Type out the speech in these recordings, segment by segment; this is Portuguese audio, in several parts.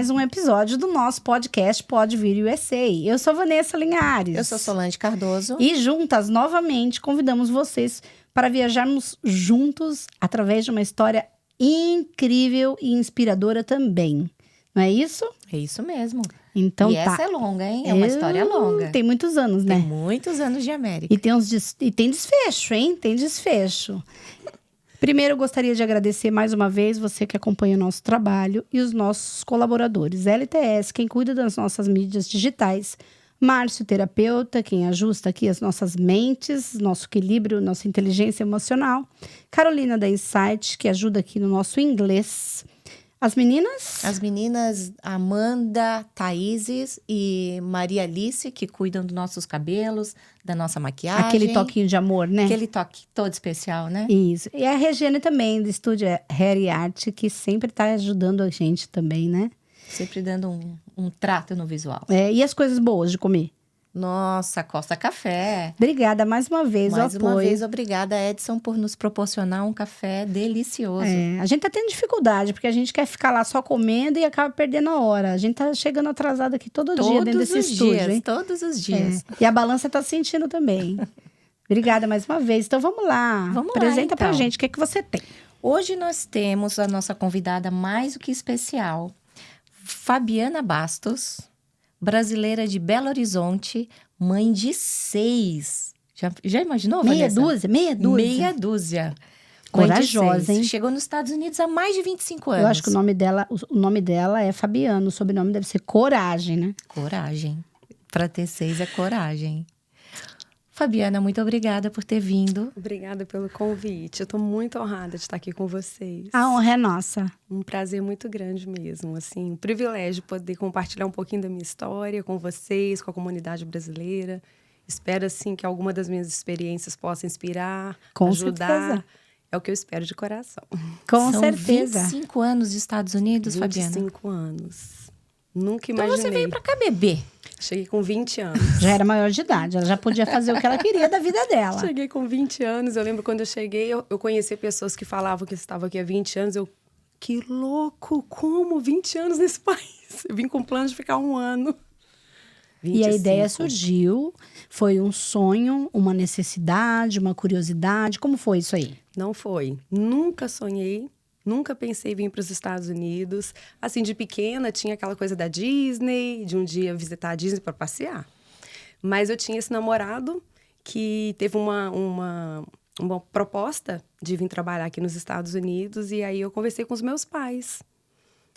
mais um episódio do nosso podcast Pode Vir USA. Eu sou Vanessa Linhares. Eu sou Solange Cardoso. E juntas, novamente, convidamos vocês para viajarmos juntos através de uma história incrível e inspiradora também. Não é isso? É isso mesmo. Então e essa é longa, hein? É uma história longa. Tem muitos anos, né? Tem muitos anos de América. E tem desfecho, hein? Tem desfecho. Primeiro, eu gostaria de agradecer mais uma vez você que acompanha o nosso trabalho e os nossos colaboradores. LTS, quem cuida das nossas mídias digitais. Márcio, terapeuta, quem ajusta aqui as nossas mentes, nosso equilíbrio, nossa inteligência emocional. Carolina da Insight, que ajuda aqui no nosso inglês. As meninas? As meninas Amanda, Thaíses e Maria Alice, que cuidam dos nossos cabelos, da nossa maquiagem. Aquele toquinho de amor, né? Aquele toque todo especial, né? Isso. E a Regiane também, do estúdio Hair e Art, que sempre está ajudando a gente também, né? Sempre dando um trato no visual. E as coisas boas de comer? Nossa, Costa Café. Obrigada mais uma vez, mais o apoio. uma vez, obrigada, Edson, por nos proporcionar um café delicioso. A gente tá tendo dificuldade, porque a gente quer ficar lá só comendo e acaba perdendo a hora. A gente tá chegando atrasado aqui todo dia dentro desse estúdio, hein? Todos os dias. E a balança tá sentindo também. Obrigada mais uma vez. Então vamos lá. Apresenta pra gente o que é que você tem. Hoje nós temos a nossa convidada mais do que especial, Fabiana Bastos, brasileira de Belo Horizonte, mãe de 6. Já imaginou, Vanessa? Meia dúzia. Corajosa, hein? Chegou nos Estados Unidos há mais de 25 anos. Eu acho que o nome dela é Fabiano, o sobrenome deve ser Coragem, né? Coragem. Para ter 6 é coragem. Fabiana, muito obrigada por ter vindo. Obrigada pelo convite. Eu estou muito honrada de estar aqui com vocês. A honra é nossa. Um prazer muito grande mesmo, assim, um privilégio poder compartilhar um pouquinho da minha história com vocês, com a comunidade brasileira. Espero, assim, que alguma das minhas experiências possa inspirar, ajudar. Certeza. É o que eu espero de coração. Com São certeza. 25 anos dos Estados Unidos, Fabiana? 25 anos. Nunca Então imaginei. você veio para cá beber. Cheguei com 20 anos. Já era maior de idade, ela já podia fazer o que ela queria da vida dela. Cheguei com 20 anos. Eu lembro quando eu cheguei, eu conheci pessoas que falavam que estavam aqui há 20 anos. Que louco! Como 20 anos nesse país? Eu vim com plano de ficar 1 ano. 25. E a ideia surgiu, foi um sonho, uma necessidade, uma curiosidade. Como foi isso aí? Não foi. Nunca sonhei. Nunca pensei em vir para os Estados Unidos. Assim, de pequena, tinha aquela coisa da Disney, de um dia visitar a Disney para passear. Mas eu tinha esse namorado que teve uma proposta de vir trabalhar aqui nos Estados Unidos. E aí eu conversei com os meus pais.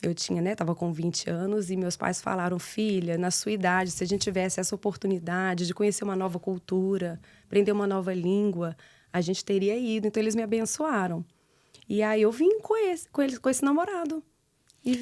Eu estava com 20 anos e meus pais falaram: filha, na sua idade, se a gente tivesse essa oportunidade de conhecer uma nova cultura, aprender uma nova língua, a gente teria ido. Então, eles me abençoaram. E aí eu vim com esse namorado. E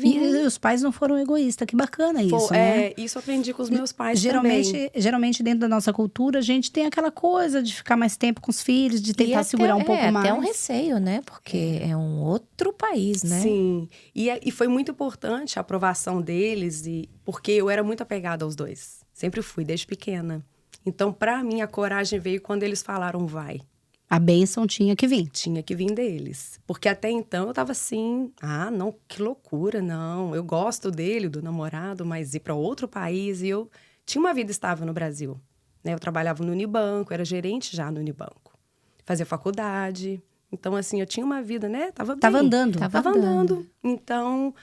os pais não foram egoístas, que bacana isso, né? Isso eu aprendi com os meus pais também. também. Geralmente, dentro da nossa cultura, a gente tem aquela coisa de ficar mais tempo com os filhos, de tentar segurar um pouco mais. Até um receio, né? Porque é um outro país, né? Sim. E foi muito importante a aprovação deles, porque eu era muito apegada aos dois. Sempre fui, desde pequena. Então, para mim, a coragem veio quando eles falaram: vai. A bênção tinha que vir. Tinha que vir deles. Porque até então eu tava assim: não, que loucura, não. Eu gosto dele, do namorado, mas ir para outro país. E eu tinha uma vida estável no Brasil, né? Eu trabalhava no Unibanco, era gerente já no Unibanco. Fazia faculdade. Então, assim, eu tinha uma vida, né? Tava andando. Tava andando. Então,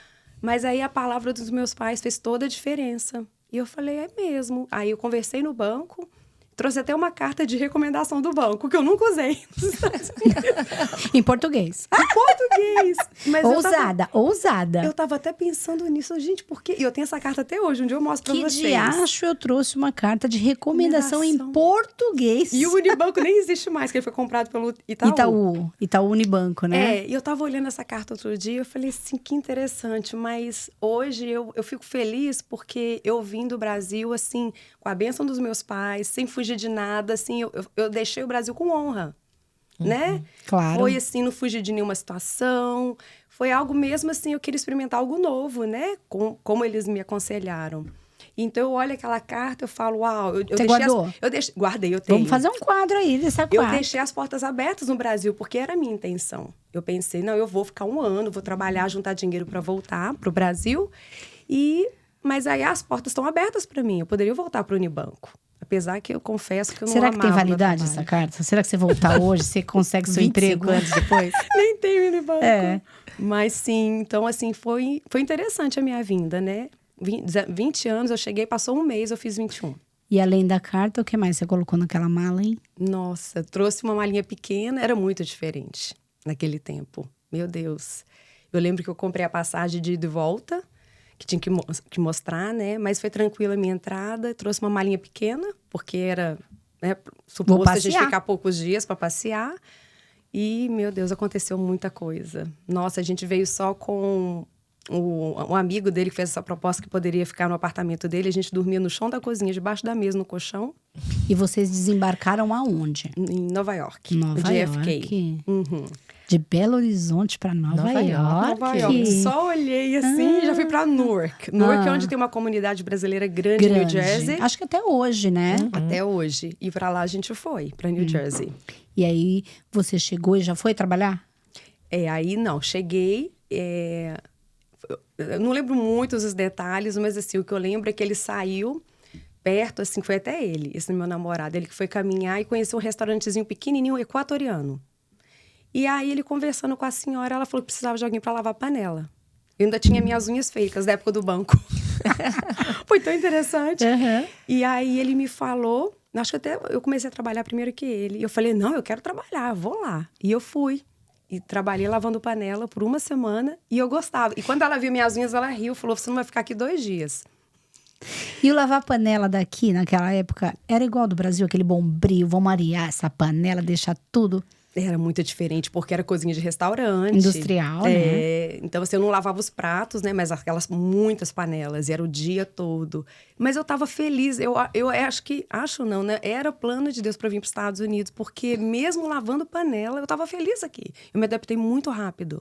mas aí a palavra dos meus pais fez toda a diferença. E eu falei: é mesmo. Aí eu conversei no banco. Trouxe até uma carta de recomendação do banco, que eu nunca usei nos Estados Unidos. Em português. Em português. Mas ousada. Eu tava até pensando nisso, gente, porque... E eu tenho essa carta até hoje, um dia eu mostro pra vocês. Que diacho eu trouxe uma carta de recomendação em português. E o Unibanco nem existe mais, que ele foi comprado pelo Itaú Unibanco, né? E eu tava olhando essa carta outro dia, eu falei assim, que interessante. Mas hoje eu fico feliz porque eu vim do Brasil, assim, com a bênção dos meus pais, sem fugir de nada, assim, eu deixei o Brasil com honra, né? Claro. Foi assim, não fugi de nenhuma situação, foi algo mesmo assim, eu queria experimentar algo novo, né? Como eles me aconselharam. Então, eu olho aquela carta, eu falo: uau, eu Você guardou? Guardei, eu tenho. Vamos fazer um quadro aí dessa carta. Eu deixei as portas abertas no Brasil, porque era a minha intenção. Eu pensei: não, eu vou ficar 1 ano, vou trabalhar, juntar dinheiro para voltar para o Brasil. Mas aí as portas estão abertas para mim. Eu poderia voltar para o Unibanco. Apesar que eu confesso que eu não Será que tem amava o meu validade trabalho. essa carta? Será que você voltar hoje, você consegue seu 25 emprego? anos depois. Nem tem Unibanco. É. Mas sim, então assim, foi interessante a minha vinda, né? 20 anos, eu cheguei, passou um mês, eu fiz 21. E além da carta, o que mais você colocou naquela mala, hein? Nossa, trouxe uma malinha pequena, era muito diferente naquele tempo. Meu Deus. Eu lembro que eu comprei a passagem de ida e volta, que tinha que mostrar, né? Mas foi tranquila a minha entrada. Trouxe uma malinha pequena, porque era, né, suposto a gente passear. ficar poucos dias para passear. E, meu Deus, aconteceu muita coisa. Nossa, a gente veio só com um amigo dele que fez essa proposta que poderia ficar no apartamento dele. A gente dormia no chão da cozinha, debaixo da mesa, no colchão, E vocês desembarcaram aonde? em Nova York. Nova no JFK. York. Uhum. De Belo Horizonte para Nova Nova York. York. Nova York. Só olhei assim e já fui pra Newark. Newark é onde tem uma comunidade brasileira grande, em New Grande. Jersey. Acho que até hoje, né? Até hoje. E pra lá a gente foi, pra New Jersey. E aí, você chegou e já foi trabalhar? Aí não, cheguei. Eu não lembro muito os detalhes, mas assim, o que eu lembro é que ele saiu perto, assim, foi até ele, esse meu namorado. Ele que foi caminhar e conheceu um restaurantezinho pequenininho, equatoriano. E aí, ele conversando com a senhora, ela falou que precisava de alguém para lavar a panela. Eu ainda tinha minhas unhas feitas da época do banco. Foi tão interessante. Uhum. E aí, ele me falou... Acho que até eu comecei a trabalhar primeiro que ele. E eu falei, não, eu quero trabalhar, vou lá. E eu fui. E trabalhei lavando panela por uma semana. E eu gostava. E quando ela viu minhas unhas, ela riu. Falou, você não vai ficar aqui 2 dias. E o lavar panela daqui, naquela época, era igual ao do Brasil? Aquele bombril, vamos arear essa panela, deixar tudo... Era muito diferente, porque era cozinha de restaurante. Industrial, né? Então, assim, eu não lavava os pratos, né? Mas aquelas muitas panelas, e era o dia todo. Mas eu tava feliz. Eu acho não, né? Era plano de Deus para vir para os Estados Unidos, porque mesmo lavando panela, eu tava feliz aqui. Eu me adaptei muito rápido.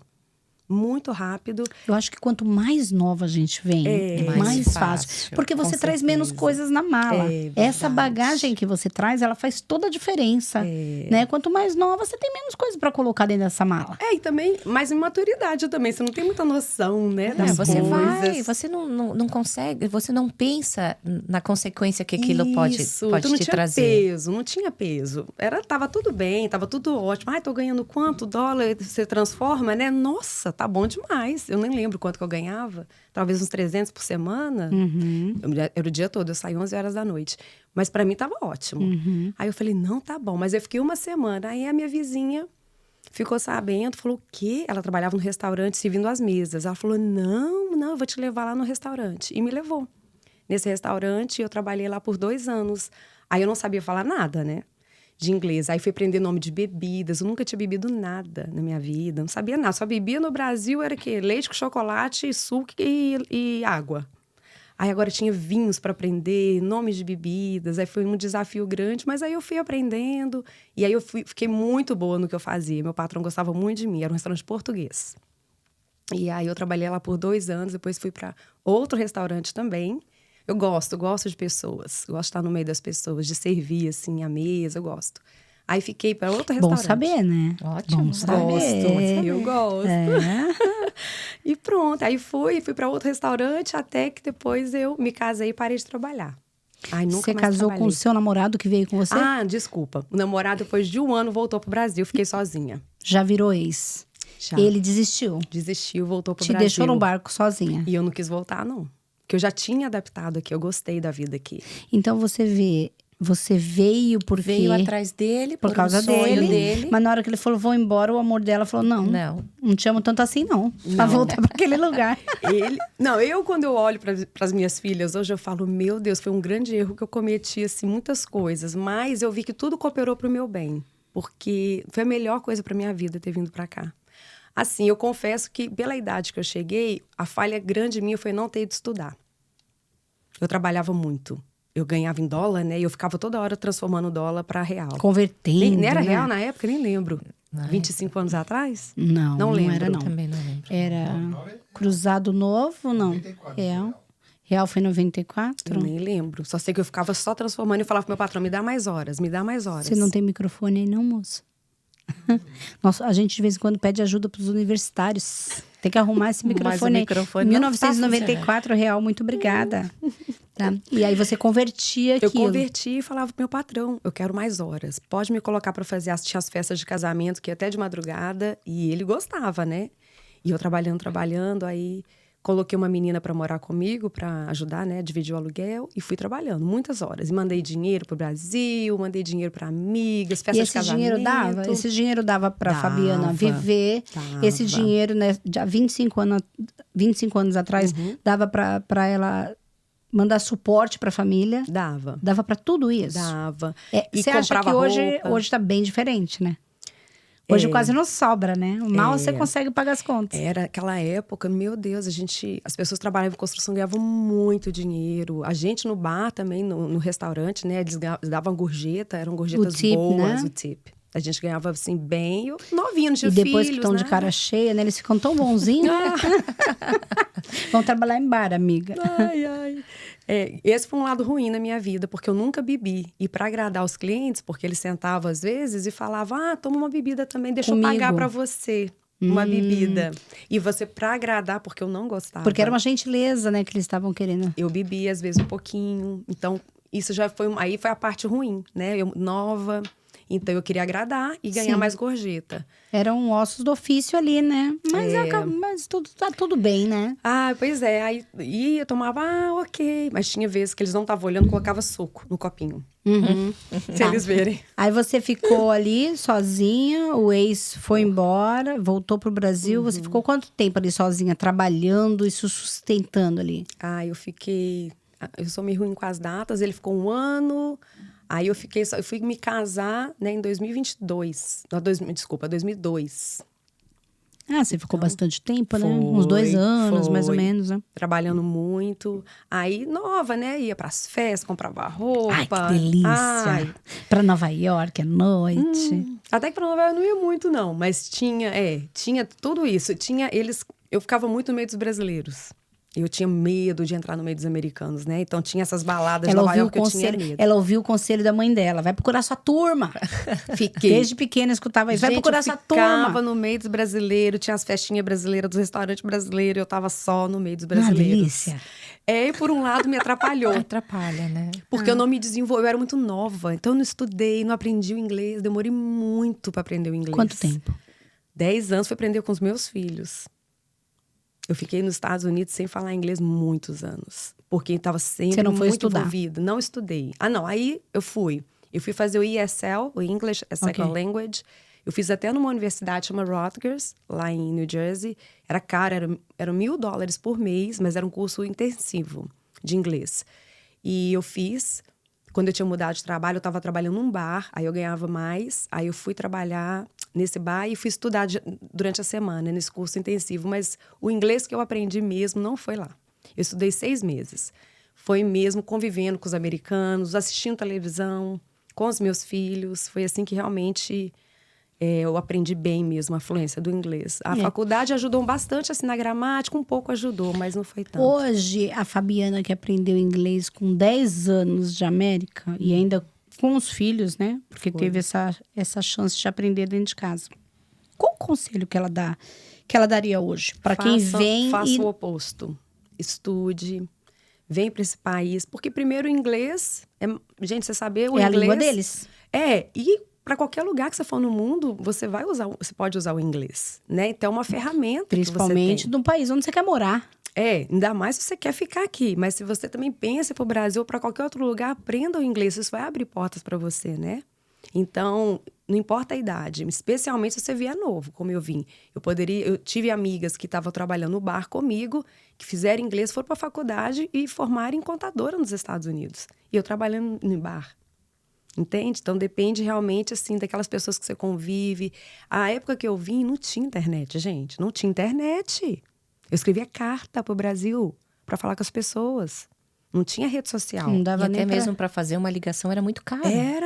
Muito rápido. Eu acho que quanto mais nova a gente vem, mais Mais fácil. fácil, Porque com você traz certeza. menos coisas na mala. Essa verdade. bagagem que você traz, ela faz toda a diferença. Né? Quanto mais nova, você tem menos coisas para colocar dentro dessa mala. E também, mais imaturidade também. Você não tem muita noção, né? Das Você coisas. vai, você não consegue, você não pensa na consequência que aquilo pode então não te tinha trazer. peso, não tinha peso. Tava tudo bem, tava tudo ótimo. Ai, tô ganhando quanto dólar você transforma, né? Nossa, tá bom demais. Eu nem lembro quanto que eu ganhava. Talvez uns 300 por semana. Era o dia todo, eu saí 11 horas da noite. Mas pra mim tava ótimo. Aí eu falei, não, tá bom. Mas eu fiquei uma semana. Aí a minha vizinha ficou sabendo, falou o quê? Ela trabalhava no restaurante servindo as mesas. Ela falou, não, eu vou te levar lá no restaurante. E me levou. Nesse restaurante, eu trabalhei lá por 2 anos. Aí eu não sabia falar nada, né? De inglês. Aí fui aprender nome de bebidas. Eu nunca tinha bebido nada na minha vida. Não sabia nada. Só bebia no Brasil, era o quê? Leite com chocolate, suco e água. Aí agora tinha vinhos para aprender, nomes de bebidas. Aí foi um desafio grande, mas aí eu fui aprendendo. E aí eu fiquei muito boa no que eu fazia. Meu patrão gostava muito de mim. Era um restaurante português. E aí eu trabalhei lá por 2 anos. Depois fui para outro restaurante também. Eu gosto de pessoas. Eu gosto de estar no meio das pessoas, de servir, assim, a mesa, eu gosto. Aí fiquei para outro Bom restaurante. saber, né? Ótimo. Bom saber. Eu gosto. E pronto, aí fui para outro restaurante, até que depois eu me casei e parei de trabalhar. Ai, nunca Você mais casou trabalhei. com o seu namorado que veio com você? Ah, desculpa. O namorado, depois de 1 ano, voltou pro Brasil. Fiquei sozinha. Já virou ex. Já. Ele desistiu. Desistiu, voltou pro Te Brasil. deixou no barco sozinha. E eu não quis voltar, não. Porque eu já tinha adaptado aqui, eu gostei da vida aqui. Então você vê, você veio porque... Veio atrás dele por causa um sonho dele. Mas na hora que ele falou, vou embora, o amor dela falou, não te amo tanto assim, não. Pra voltar pra aquele lugar. Quando eu olho para as minhas filhas, hoje eu falo, meu Deus, foi um grande erro que eu cometi, assim, muitas coisas. Mas eu vi que tudo cooperou pro meu bem. Porque foi a melhor coisa pra minha vida ter vindo pra cá. Assim, eu confesso que, pela idade que eu cheguei, a falha grande minha foi não ter ido estudar. Eu trabalhava muito. Eu ganhava em dólar, né? E eu ficava toda hora transformando o dólar para real. Convertendo, Nem era né? real na época? Nem lembro. 25 anos atrás? Não lembro. era não. Também não lembro. Era Cruzado Novo, não. Real foi 94? Eu nem lembro. Só sei que eu ficava só transformando e falava pro meu patrão, me dá mais horas, me dá mais horas. Você não tem microfone aí não, moço? Nossa, a gente de vez em quando pede ajuda pros universitários. Tem que arrumar esse Mas o microfone. microfone não está 1994, real, muito obrigada. Tá? E aí você convertia Eu aquilo. converti e falava pro meu patrão, eu quero mais horas. Pode me colocar para fazer as festas de casamento, que ia até de madrugada. E ele gostava, né? E eu trabalhando, aí coloquei uma menina para morar comigo, para ajudar, né? Dividir o aluguel. E fui trabalhando muitas horas. E mandei dinheiro pro Brasil, mandei dinheiro para amigas, E festas de esse casamento. dinheiro dava? Esse dinheiro dava para Fabiana viver. Esse Dava. dinheiro, né, de há 25 anos atrás, dava para ela mandar suporte para a família. Dava. Dava para tudo isso. Dava. E E você acha que comprava hoje roupa. tá bem diferente, né? Hoje quase não sobra, né? Mal você consegue pagar as contas. Era aquela época, meu Deus, as pessoas trabalhavam em construção, ganhavam muito dinheiro. A gente no bar também, no restaurante, né? Eles davam gorjeta, eram gorjetas tip, boas, né? o tip. A gente ganhava assim bem, novinho, não tinha E depois que filhos, estão de né? cara cheia, né? Eles ficam tão bonzinhos. Vão trabalhar em bar, amiga. Ai, ai. Esse foi um lado ruim na minha vida, porque eu nunca bebi. E para agradar os clientes, porque eles sentavam às vezes e falavam: toma uma bebida também, deixa Comigo. eu pagar para você uma bebida. E você, para agradar, porque eu não gostava. Porque era uma gentileza, né, que eles estavam querendo. Eu bebia, às vezes, um pouquinho. Então, isso já foi... Aí foi a parte ruim, né? Eu nova. Então, eu queria agradar e ganhar Sim. mais gorjeta. Eram ossos do ofício ali, né? Mas tá tudo bem, né? Ah, pois é. Aí eu tomava, ok. Mas tinha vezes que eles não estavam olhando, colocava suco no copinho. Se eles verem. Aí você ficou ali sozinha, o ex foi embora, voltou pro Brasil. Você ficou quanto tempo ali sozinha, trabalhando e se sustentando ali? Eu fiquei... Eu sou meio ruim com as datas. Ele ficou 1 ano... Aí eu fui me casar, né, em 2022. Não, 2002. Ah, você ficou bastante tempo, né? foi, Uns 2 anos, mais ou foi. menos, né? Trabalhando muito. Aí, nova, né? Ia pras festas, comprava roupa. Ai, que delícia! Ai. Pra Nova York à noite. Até que pra Nova York eu não ia muito, não. Mas tinha tudo isso. Eu ficava muito no meio dos brasileiros. Eu tinha medo de entrar no meio dos americanos, né? Então tinha essas baladas de Nova York que eu tinha medo. Ela ouviu o conselho da mãe dela. Vai procurar sua turma. Fiquei. Desde pequena escutava isso. Vai procurar sua turma. Eu ficava no meio dos brasileiros, tinha as festinhas brasileiras, dos restaurantes brasileiros, eu tava só no meio dos brasileiros. Uma delícia. E por um lado me atrapalhou. Atrapalha, né? Porque eu não me desenvolvi, eu era muito nova. Então eu não estudei, não aprendi o inglês. Demorei muito para aprender o inglês. Quanto tempo? 10 anos foi aprender com os meus filhos. Eu fiquei nos Estados Unidos sem falar inglês muitos anos. Porque estava sempre Você não foi muito estudar? envolvida. Não estudei. Aí eu fui. Eu fui fazer o ESL, o English as Second Language. Eu fiz até numa universidade chamada Rutgers, lá em New Jersey. Era caro, era $1.000 por mês, mas era um curso intensivo de inglês. E eu fiz. Quando eu tinha mudado de trabalho, eu estava trabalhando num bar, aí eu ganhava mais. Aí eu fui trabalhar nesse bar e fui estudar durante a semana, nesse curso intensivo. Mas o inglês que eu aprendi mesmo não foi lá. Eu estudei 6 meses. Foi mesmo convivendo com os americanos, assistindo televisão, com os meus filhos. Foi assim que realmente eu aprendi bem mesmo a fluência do inglês. A faculdade ajudou bastante, assim, na gramática, um pouco ajudou, mas não foi tanto. Hoje, a Fabiana que aprendeu inglês com 10 anos de América e ainda com os filhos, né? Porque teve essa chance de aprender dentro de casa. Qual o conselho que ela dá, que ela daria hoje? Para quem vem Faça o oposto. Estude, vem para esse país. Porque primeiro o inglês... gente, você saber o é inglês... a língua deles. E para qualquer lugar que você for no mundo, você pode usar o inglês, né? Então é uma ferramenta Principalmente que você tem. num país onde você quer morar. Ainda mais se você quer ficar aqui. Mas se você também pensa para o Brasil ou para qualquer outro lugar, aprenda o inglês. Isso vai abrir portas para você, né? Então, não importa a idade. Especialmente se você vier novo, como eu vim. Eu tive amigas que estavam trabalhando no bar comigo, que fizeram inglês, foram para a faculdade e formaram em contadora nos Estados Unidos. E eu trabalhando no bar. Entende? Então, depende realmente, assim, daquelas pessoas que você convive. A época que eu vim, não tinha internet, gente. Não tinha internet. Eu escrevia carta pro Brasil para falar com as pessoas. Não tinha rede social. Não dava E nem até mesmo para fazer uma ligação era muito caro.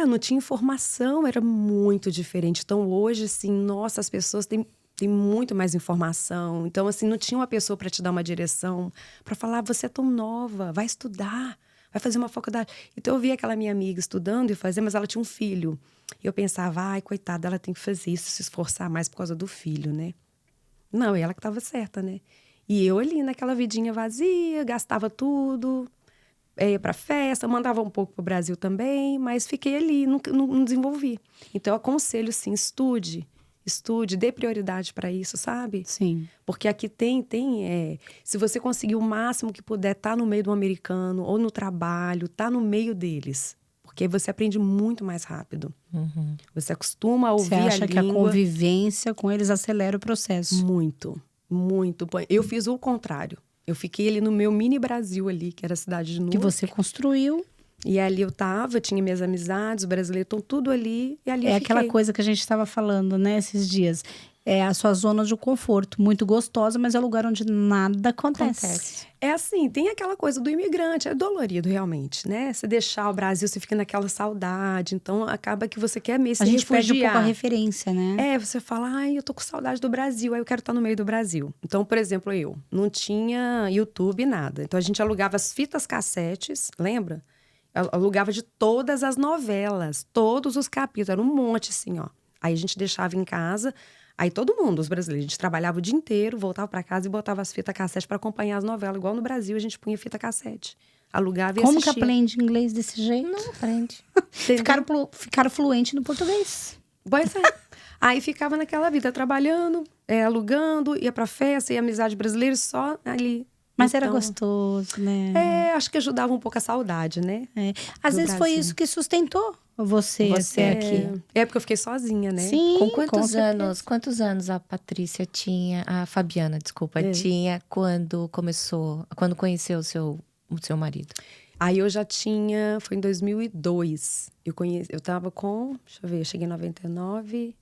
Não tinha informação, era muito diferente. Então, hoje, assim, nossa, as pessoas têm muito mais informação. Então, assim, não tinha uma pessoa para te dar uma direção, para falar, você é tão nova, vai estudar. Vai fazer uma faculdade. Então, eu via aquela minha amiga estudando e fazendo, mas ela tinha um filho. E eu pensava, coitada, ela tem que fazer isso, se esforçar mais por causa do filho, né? Não, ela que estava certa, né? E eu ali naquela vidinha vazia, gastava tudo, ia pra festa, mandava um pouco pro Brasil também, mas fiquei ali, não desenvolvi. Então eu aconselho, sim, estude, dê prioridade para isso, sabe? Sim. Porque aqui se você conseguir o máximo que puder, tá no meio do americano ou no trabalho, tá no meio deles. Porque aí você aprende muito mais rápido. Uhum. Você acostuma a ouvir Você acha a que a língua. convivência com eles acelera o processo? Muito, muito. Eu fiz o contrário. Eu fiquei ali no meu mini Brasil ali, que era a cidade de Que Newark. você construiu. E ali eu tinha minhas amizades, os brasileiros estão tudo ali, e ali eu É fiquei. aquela coisa que a gente estava falando, né, esses dias. É a sua zona de conforto, muito gostosa, mas é o lugar onde nada acontece. É assim, tem aquela coisa do imigrante, é dolorido realmente, né? Você deixar o Brasil, você fica naquela saudade, então acaba que você quer mesmo se A gente perde um pouco a refugiar. referência, né? Você fala, ai, eu tô com saudade do Brasil, aí eu quero estar no meio do Brasil. Então, por exemplo, eu não tinha YouTube, nada. Então a gente alugava as fitas cassetes, lembra? Eu alugava de todas as novelas, todos os capítulos, era um monte assim, ó. Aí a gente deixava em casa, aí todo mundo, os brasileiros, a gente trabalhava o dia inteiro, voltava para casa e botava as fitas cassete para acompanhar as novelas. Igual no Brasil, a gente punha fita cassete. Alugava e Como que assistia. aprende inglês desse jeito? Não aprende. Ficaram fluentes no português. Pois é. Aí ficava naquela vida, trabalhando, alugando, ia pra festa, ia amizade brasileira, só ali. Mas era Então, gostoso, né? acho que ajudava um pouco a saudade, né? Às do vezes foi Brasil. isso que sustentou você até aqui. É porque eu fiquei sozinha, né? Sim, Com quantos certeza. quantos anos a Patrícia tinha, a Fabiana, desculpa, tinha quando conheceu o seu marido? Aí eu já tinha, foi em 2002. Eu tava com, deixa eu ver, eu cheguei em 99,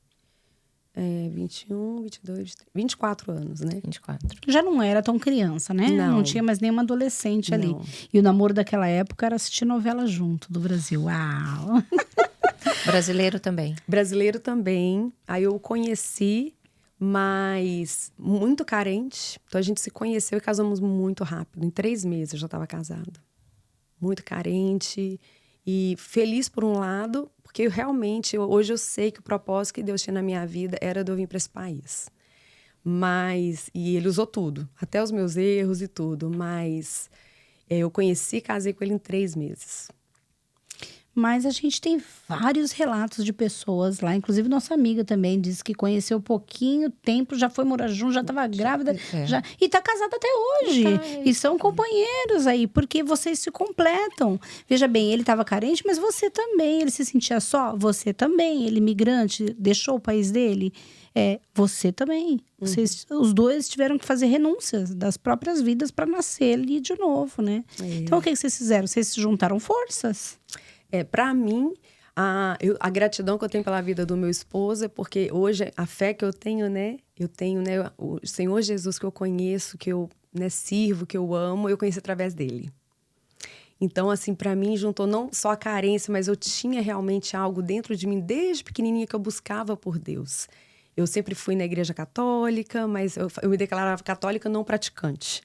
21, 22, 24 anos, né? 24. Já não era tão criança, né? Não. Tinha mais nenhuma adolescente ali. Não. E o namoro daquela época era assistir novela junto do Brasil. Uau! Brasileiro também. Brasileiro também. Aí eu o conheci, mas muito carente. Então a gente se conheceu e casamos muito rápido. Em 3 meses eu já estava casada. Muito carente e feliz por um lado, porque hoje eu sei que o propósito que Deus tinha na minha vida era de eu vir para esse país. E ele usou tudo, até os meus erros e tudo, mas eu conheci e casei com ele em 3 meses. Mas a gente tem vários relatos de pessoas lá, inclusive nossa amiga também disse que conheceu pouquinho tempo, já foi morar junto, já estava grávida, e tá casada até hoje. E são companheiros aí, porque vocês se completam. Veja bem, ele estava carente, mas você também. Ele se sentia só, você também. Ele imigrante, deixou o país dele, você também. Os dois tiveram que fazer renúncias das próprias vidas para nascer ali de novo, né? Então o que vocês fizeram? Vocês se juntaram forças? Para mim, a gratidão que eu tenho pela vida do meu esposo é porque hoje a fé que eu tenho, né? O Senhor Jesus que eu conheço, que eu sirvo, que eu amo, eu conheci através dele. Então, assim, para mim, juntou não só a carência, mas eu tinha realmente algo dentro de mim, desde pequenininha, que eu buscava por Deus. Eu sempre fui na igreja católica, mas eu me declarava católica não praticante.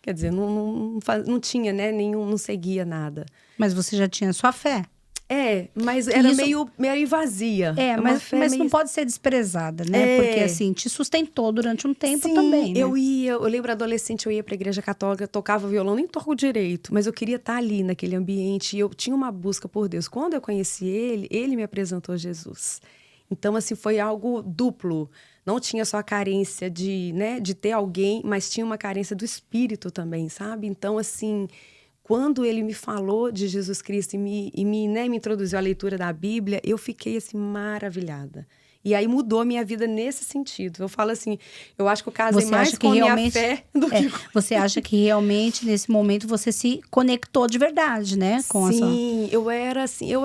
Quer dizer, não tinha, né, não seguia nada. Mas você já tinha sua fé. Mas era meio vazia. Mas não pode ser desprezada, né? Porque assim, te sustentou durante um tempo. Sim, também, né? eu lembro adolescente, eu ia pra igreja católica, tocava violão, nem toco direito, mas eu queria estar ali naquele ambiente e eu tinha uma busca por Deus. Quando eu conheci ele me apresentou Jesus. Então, assim, foi algo duplo. Não tinha só a carência de ter alguém, mas tinha uma carência do espírito também, sabe? Então, assim, quando ele me falou de Jesus Cristo e me introduziu à leitura da Bíblia, eu fiquei, assim, maravilhada. E aí mudou a minha vida nesse sentido. Eu falo assim, eu acho que eu casei mais com a minha fé do que... Você acha que realmente, nesse momento, você se conectou de verdade, né? Sim, eu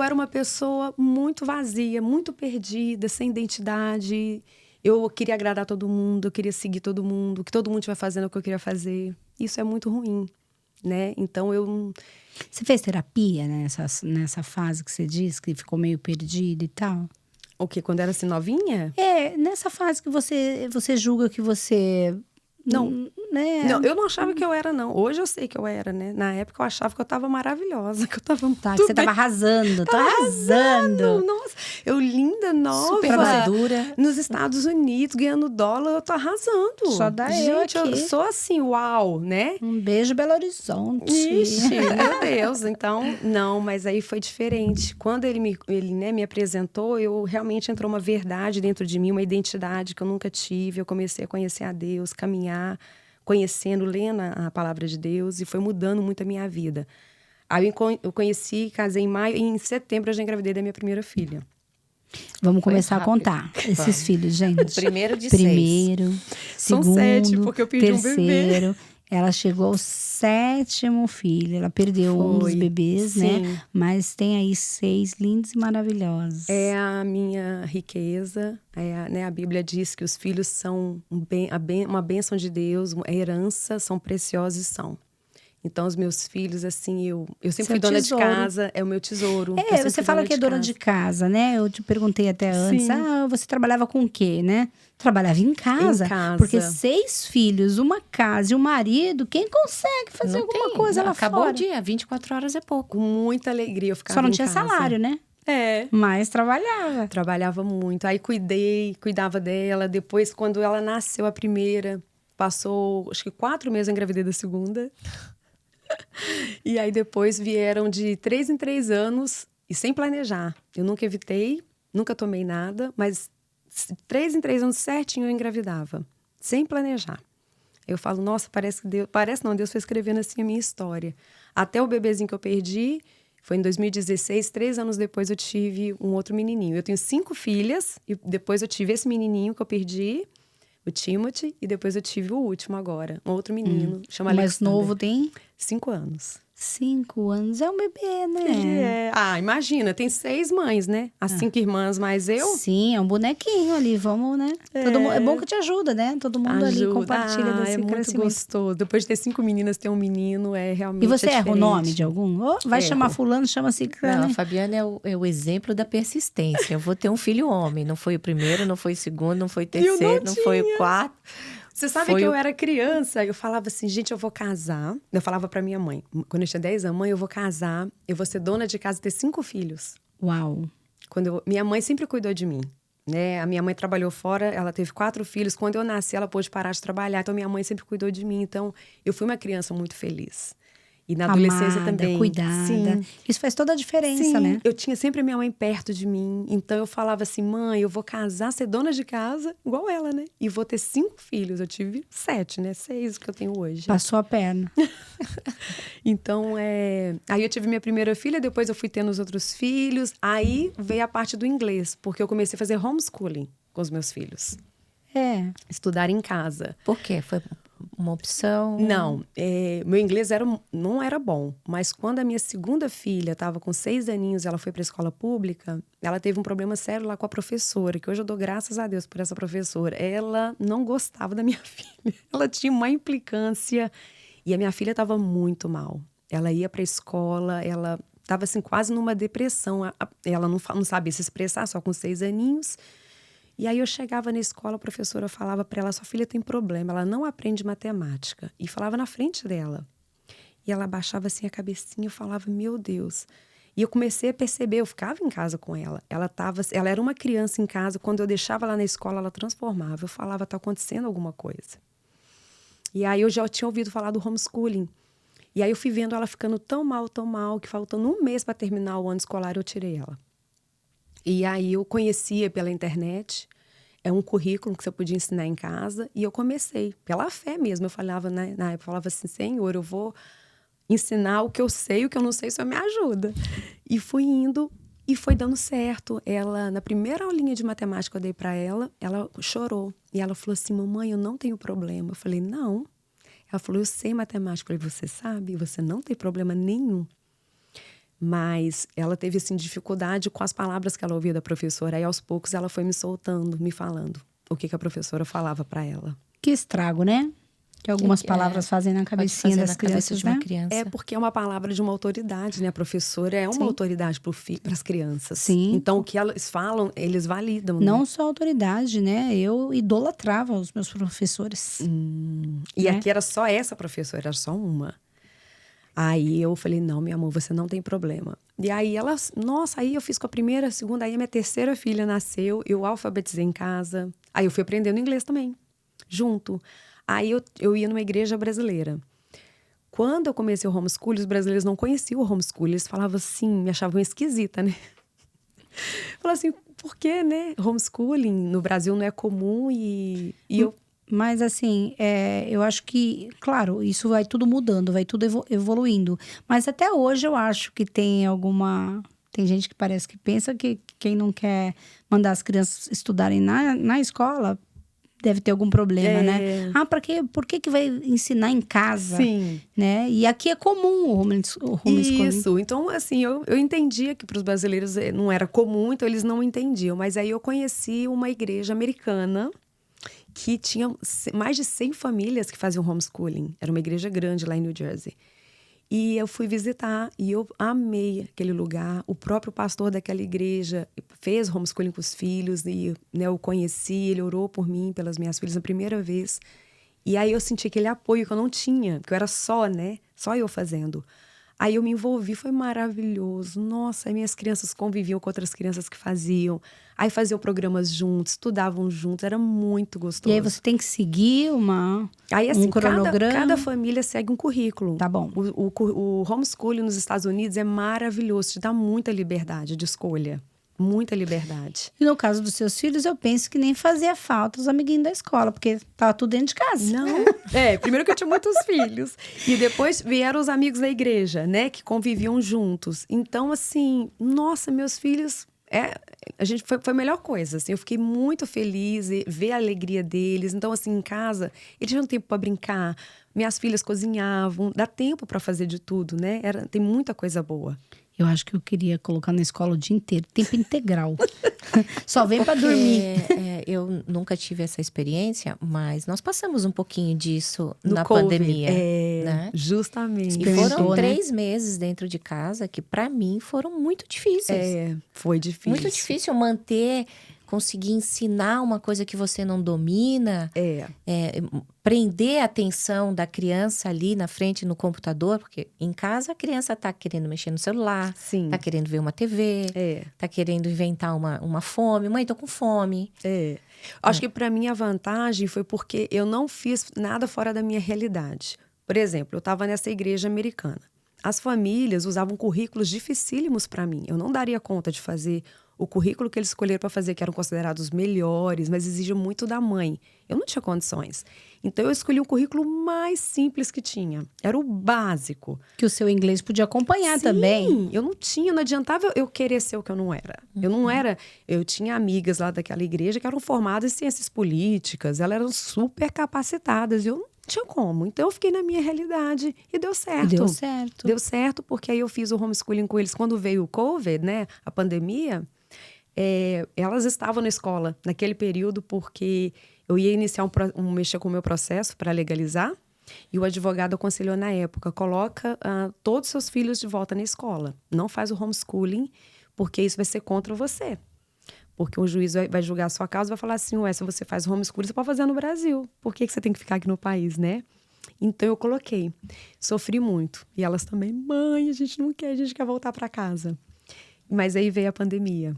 era uma pessoa muito vazia, muito perdida, sem identidade. Eu queria agradar todo mundo, eu queria seguir todo mundo, que todo mundo estivesse fazendo o que eu queria fazer. Isso é muito ruim, né? Então, eu... Você fez terapia nessa fase que você disse, que ficou meio perdida e tal? O quê? Quando era assim, novinha? Nessa fase que você julga que você... Não, né? Não, eu não achava que eu era, não. Hoje eu sei que eu era, né? Na época eu achava que eu tava maravilhosa, que eu tava muito que você tava arrasando. Tô arrasando. Nossa, Eu linda, nova. Super madura. Nos Estados Unidos, ganhando dólar, eu tô arrasando. Só dá eu Gente, eu aqui. sou assim, uau, né? Um beijo, Belo Horizonte. Ixi, meu Deus. Então, não, mas aí foi diferente. Quando ele me apresentou, eu realmente entrou uma verdade dentro de mim, uma identidade que eu nunca tive. Eu comecei a conhecer a Deus, caminhar, conhecendo, lendo a palavra de Deus, e foi mudando muito a minha vida. Aí eu conheci, casei em maio, e em setembro eu já engravidei da minha primeira filha. Vamos Foi começar rápido. a contar esses Vamos. filhos, gente. Primeiro de 6. Primeiro, São segundo, 7, porque eu perdi um bebê. terceiro. Ela chegou ao 7º filho. Ela perdeu um dos Foi, bebês, sim. né? Mas tem aí 6 lindos e maravilhosos. É a minha riqueza. Né, a Bíblia diz que os filhos são uma bênção de Deus, uma herança, são preciosos e são. Então, os meus filhos, assim, eu sempre Seu fui dona tesouro. de casa, é o meu tesouro. Eu sempre Você fui fala que é dona de casa, né? Eu te perguntei até antes. Sim. Você trabalhava com o quê, né? Trabalhava em casa. Em casa. Porque 6 filhos, uma casa e um marido, quem consegue fazer Não alguma tem, coisa lá acabou fora? o dia, 24 horas é pouco. Com muita alegria eu ficava Só não em tinha casa. salário, né? É. Mas trabalhava. Trabalhava muito. Aí cuidava dela. Depois, quando ela nasceu a primeira, passou, acho que 4 meses eu engravidei da segunda. E aí depois vieram de 3 em 3 anos e sem planejar. Eu nunca evitei, nunca tomei nada, mas 3 em 3 anos certinho eu engravidava, sem planejar. Eu falo, nossa, parece que Deus... Parece não, Deus foi escrevendo assim a minha história. Até o bebezinho que eu perdi, foi em 2016, 3 anos depois eu tive um outro menininho. Eu tenho 5 filhas e depois eu tive esse menininho que eu perdi, o Timothy, e depois eu tive o último agora, um outro menino, chama O mais Alexander. novo tem 5 anos. 5 anos. É um bebê, né? Ele é. Ah, imagina, tem 6 mães, né? As 5 irmãs mais eu. Sim, é um bonequinho ali, vamos, né? É bom que te ajuda, né? Todo mundo ali Ajuda. compartilha desse é muito crescimento. gostoso. Depois de ter 5 meninas, ter um menino é realmente E você erra o diferente. nome de algum? Vai Erro. chamar fulano, chama ciclano. Não, a Fabiana é o exemplo da persistência. Eu vou ter um filho homem. Não foi o primeiro, não foi o segundo, não foi o terceiro, não foi o quarto. Você sabe Foi que eu o- era criança, eu falava assim, gente, eu vou casar. Eu falava pra minha mãe, quando eu tinha 10 anos, mãe, eu vou casar, eu vou ser dona de casa e ter 5 filhos. Uau. Minha mãe sempre cuidou de mim, né? A minha mãe trabalhou fora, ela teve 4 filhos. Quando eu nasci, ela pôde parar de trabalhar. Então, minha mãe sempre cuidou de mim. Então, eu fui uma criança muito feliz. E na adolescência Amada, também. cuidada. Sim. Isso faz toda a diferença, Sim, né? eu tinha sempre a minha mãe perto de mim. Então, eu falava assim, mãe, eu vou casar, ser dona de casa, igual ela, né? E vou ter 5 filhos. Eu tive 7, né? 6 que eu tenho hoje. Passou a perna. Então, aí eu tive minha primeira filha, depois eu fui tendo os outros filhos. Aí veio a parte do inglês, porque eu comecei a fazer homeschooling com os meus filhos. É. Estudar em casa. Por quê? Foi uma opção? Não, meu inglês não era bom. Mas quando a minha segunda filha estava com 6 aninhos, ela foi para a escola pública, ela teve um problema sério lá com a professora, que hoje eu dou graças a Deus por essa professora. Ela não gostava da minha filha. Ela tinha uma implicância. E a minha filha estava muito mal. Ela ia para a escola, ela estava assim, quase numa depressão. Ela não sabia se expressar, só com 6 aninhos. E aí eu chegava na escola, a professora falava para ela, sua filha tem problema, ela não aprende matemática. E falava na frente dela. E ela baixava assim a cabecinha e falava, meu Deus. E eu comecei a perceber, eu ficava em casa com ela. Ela era uma criança em casa, quando eu deixava ela na escola, ela transformava. Eu falava, tá acontecendo alguma coisa. E aí eu já tinha ouvido falar do homeschooling. E aí eu fui vendo ela ficando tão mal, que faltando um mês para terminar o ano escolar, eu tirei ela. E aí eu conhecia pela internet, é um currículo que você podia ensinar em casa, e eu comecei, pela fé mesmo. Eu falava, na época, eu falava assim, Senhor, eu vou ensinar o que eu sei, o que eu não sei, o Senhor me ajuda. E fui indo, e foi dando certo. Ela, na primeira aulinha de matemática que eu dei para ela chorou. E ela falou assim, mamãe, eu não tenho problema. Eu falei, não. Ela falou, eu sei matemática. Eu falei, você sabe? Você não tem problema nenhum. Mas ela teve, assim, dificuldade com as palavras que ela ouvia da professora. Aí, aos poucos, ela foi me soltando, me falando o que a professora falava para ela. Que estrago, né? Que algumas palavras fazem na Pode cabecinha fazer das na cabeça crianças, de uma né? criança. É porque é uma palavra de uma autoridade, né? A professora é uma Sim. autoridade para as crianças. Sim. Então, o que elas falam, eles validam. Não né? só autoridade, né? Eu idolatrava os meus professores. E né? aqui era só essa professora, era só uma. Aí eu falei, não, meu amor, você não tem problema. E aí ela, nossa, aí eu fiz com a primeira, a segunda, aí a minha terceira filha nasceu, eu alfabetizei em casa. Aí eu fui aprendendo inglês também, junto. Aí eu ia numa igreja brasileira. Quando eu comecei o homeschooling, os brasileiros não conheciam o homeschooling. Eles falavam assim, me achavam esquisita, né? Falavam assim, por quê, né? Homeschooling no Brasil não é comum e eu... Mas, assim, eu acho que, claro, isso vai tudo mudando, vai tudo evoluindo. Mas até hoje eu acho que tem alguma... Tem gente que parece que pensa que quem não quer mandar as crianças estudarem na escola deve ter algum problema, né? Ah, por que vai ensinar em casa? Sim. Né? E aqui é comum o homeschooling. Isso. Então, assim, eu entendia que para os brasileiros não era comum, então eles não entendiam. Mas aí eu conheci uma igreja americana que tinha mais de 100 famílias que faziam homeschooling. Era uma igreja grande lá em New Jersey. E eu fui visitar e eu amei aquele lugar. O próprio pastor daquela igreja fez homeschooling com os filhos e, né, eu conheci, ele orou por mim, pelas minhas filhas, a primeira vez. E aí eu senti aquele apoio que eu não tinha, que eu era só, né? Só eu fazendo. Aí eu me envolvi, foi maravilhoso. Nossa, aí minhas crianças conviviam com outras crianças que faziam. Aí faziam programas juntos, estudavam juntos, era muito gostoso. E aí você tem que seguir aí, assim, um cronograma. Cada família segue um currículo. Tá bom. O homeschooling nos Estados Unidos é maravilhoso, te dá muita liberdade de escolha. Muita liberdade. E no caso dos seus filhos, eu penso que nem fazia falta os amiguinhos da escola, porque tava tudo dentro de casa. Não. Primeiro que eu tinha muitos filhos. E depois vieram os amigos da igreja, né? Que conviviam juntos. Então, assim, nossa, meus filhos... foi a melhor coisa, assim. Eu fiquei muito feliz ver a alegria deles. Então, assim, em casa, eles tinham tempo para brincar. Minhas filhas cozinhavam. Dá tempo para fazer de tudo, né? Tem muita coisa boa. Eu acho que eu queria colocar na escola o dia inteiro, tempo integral. Só vem para dormir. Eu nunca tive essa experiência, mas nós passamos um pouquinho disso No na COVID, pandemia. Né? Justamente. E foram né? 3 meses dentro de casa que, para mim, foram muito difíceis. Foi difícil. Muito difícil conseguir ensinar uma coisa que você não domina. Prender a atenção da criança ali na frente no computador, porque em casa a criança tá querendo mexer no celular, Sim. tá querendo ver uma TV, tá querendo inventar uma fome. Mãe, tô com fome. Acho que para mim a vantagem foi porque eu não fiz nada fora da minha realidade. Por exemplo, eu estava nessa igreja americana. As famílias usavam currículos dificílimos para mim. Eu não daria conta de fazer o currículo que eles escolheram para fazer, que eram considerados melhores, mas exigiam muito da mãe. Eu não tinha condições. Então, eu escolhi o currículo mais simples que tinha. Era o básico. Que o seu inglês podia acompanhar também. Sim, eu não tinha, não adiantava eu querer ser o que eu não era. Eu não era... Eu tinha amigas lá daquela igreja que eram formadas em ciências políticas, elas eram super capacitadas, e eu não tinha como. Então, eu fiquei na minha realidade e deu certo. Deu certo. Deu certo, porque aí eu fiz o homeschooling com eles. Quando veio o COVID, né, a pandemia... elas estavam na escola naquele período porque eu ia iniciar mexer com o meu processo para legalizar e o advogado aconselhou na época, coloca todos os seus filhos de volta na escola, não faz o homeschooling porque isso vai ser contra você, porque o juiz vai julgar a sua causa e vai falar assim, se você faz homeschooling, você pode fazer no Brasil, por que você tem que ficar aqui no país, né? Então eu coloquei, sofri muito e elas também, mãe, a gente não quer, a gente quer voltar para casa, mas aí veio a pandemia.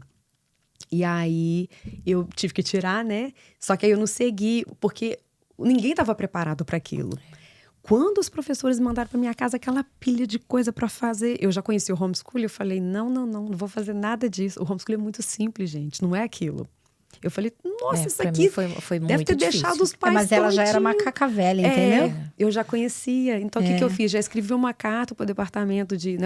E aí, eu tive que tirar, né? Só que aí eu não segui, porque ninguém estava preparado para aquilo. Quando os professores mandaram para minha casa aquela pilha de coisa para fazer, eu já conheci o homeschooling, eu falei, não vou fazer nada disso. O homeschooling é muito simples, gente, não é aquilo. Eu falei, nossa, isso aqui foi muito deve ter difícil. deixado os pais Mas ela já era macaca velha, entendeu? Eu já conhecia. Então, o que eu fiz? Já escrevi uma carta para o departamento de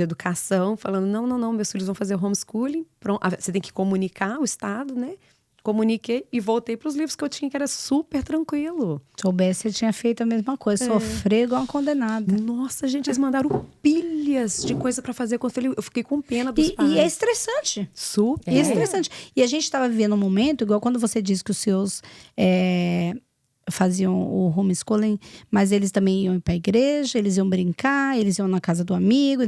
educação, falando, não, meus filhos vão fazer homeschooling. Pronto, você tem que comunicar o Estado, né? Comuniquei e voltei para os livros que eu tinha, que era super tranquilo. Soubesse, você tinha feito a mesma coisa, sofrer igual uma condenada. Nossa, gente, eles mandaram pilhas de coisa para fazer. Eu fiquei com pena dos pais. E é estressante. Super. É estressante. E a gente estava vivendo um momento, igual quando você disse que os seus faziam o homeschooling, mas eles também iam para a igreja, eles iam brincar, eles iam na casa do amigo.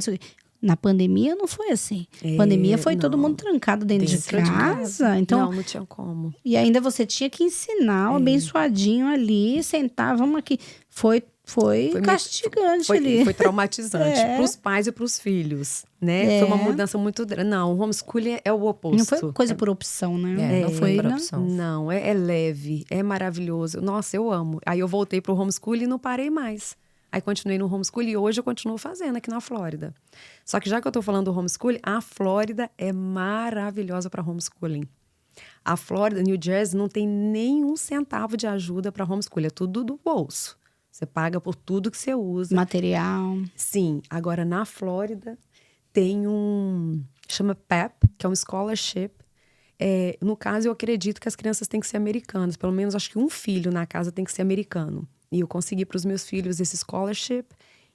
Na pandemia não foi assim. Pandemia foi todo mundo trancado dentro de casa. Então, não tinha como. E ainda você tinha que ensinar o abençoadinho ali, sentar, vamos aqui. Foi Foi Foi castigante ali. Foi traumatizante É. para os pais e para os filhos, né? Foi uma mudança muito grande. Não, o homeschooling é o oposto. Não foi coisa por opção, né? Não foi por não. opção. Não, é leve, é maravilhoso. Nossa, eu amo. Aí eu voltei pro homeschooling e não parei mais. Aí continuei no homeschooling e hoje eu continuo fazendo aqui na Flórida. Só que já que eu tô falando do homeschooling, a Flórida é maravilhosa para homeschooling. A Flórida, New Jersey, não tem nenhum centavo de ajuda para homeschooling, é tudo do bolso. Você paga por tudo que você usa. Material. Sim, agora na Flórida tem chama PEP, que é um scholarship. No caso, eu acredito que as crianças têm que ser americanas. Pelo menos, acho que um filho na casa tem que ser americano. E eu consegui para os meus filhos esse scholarship.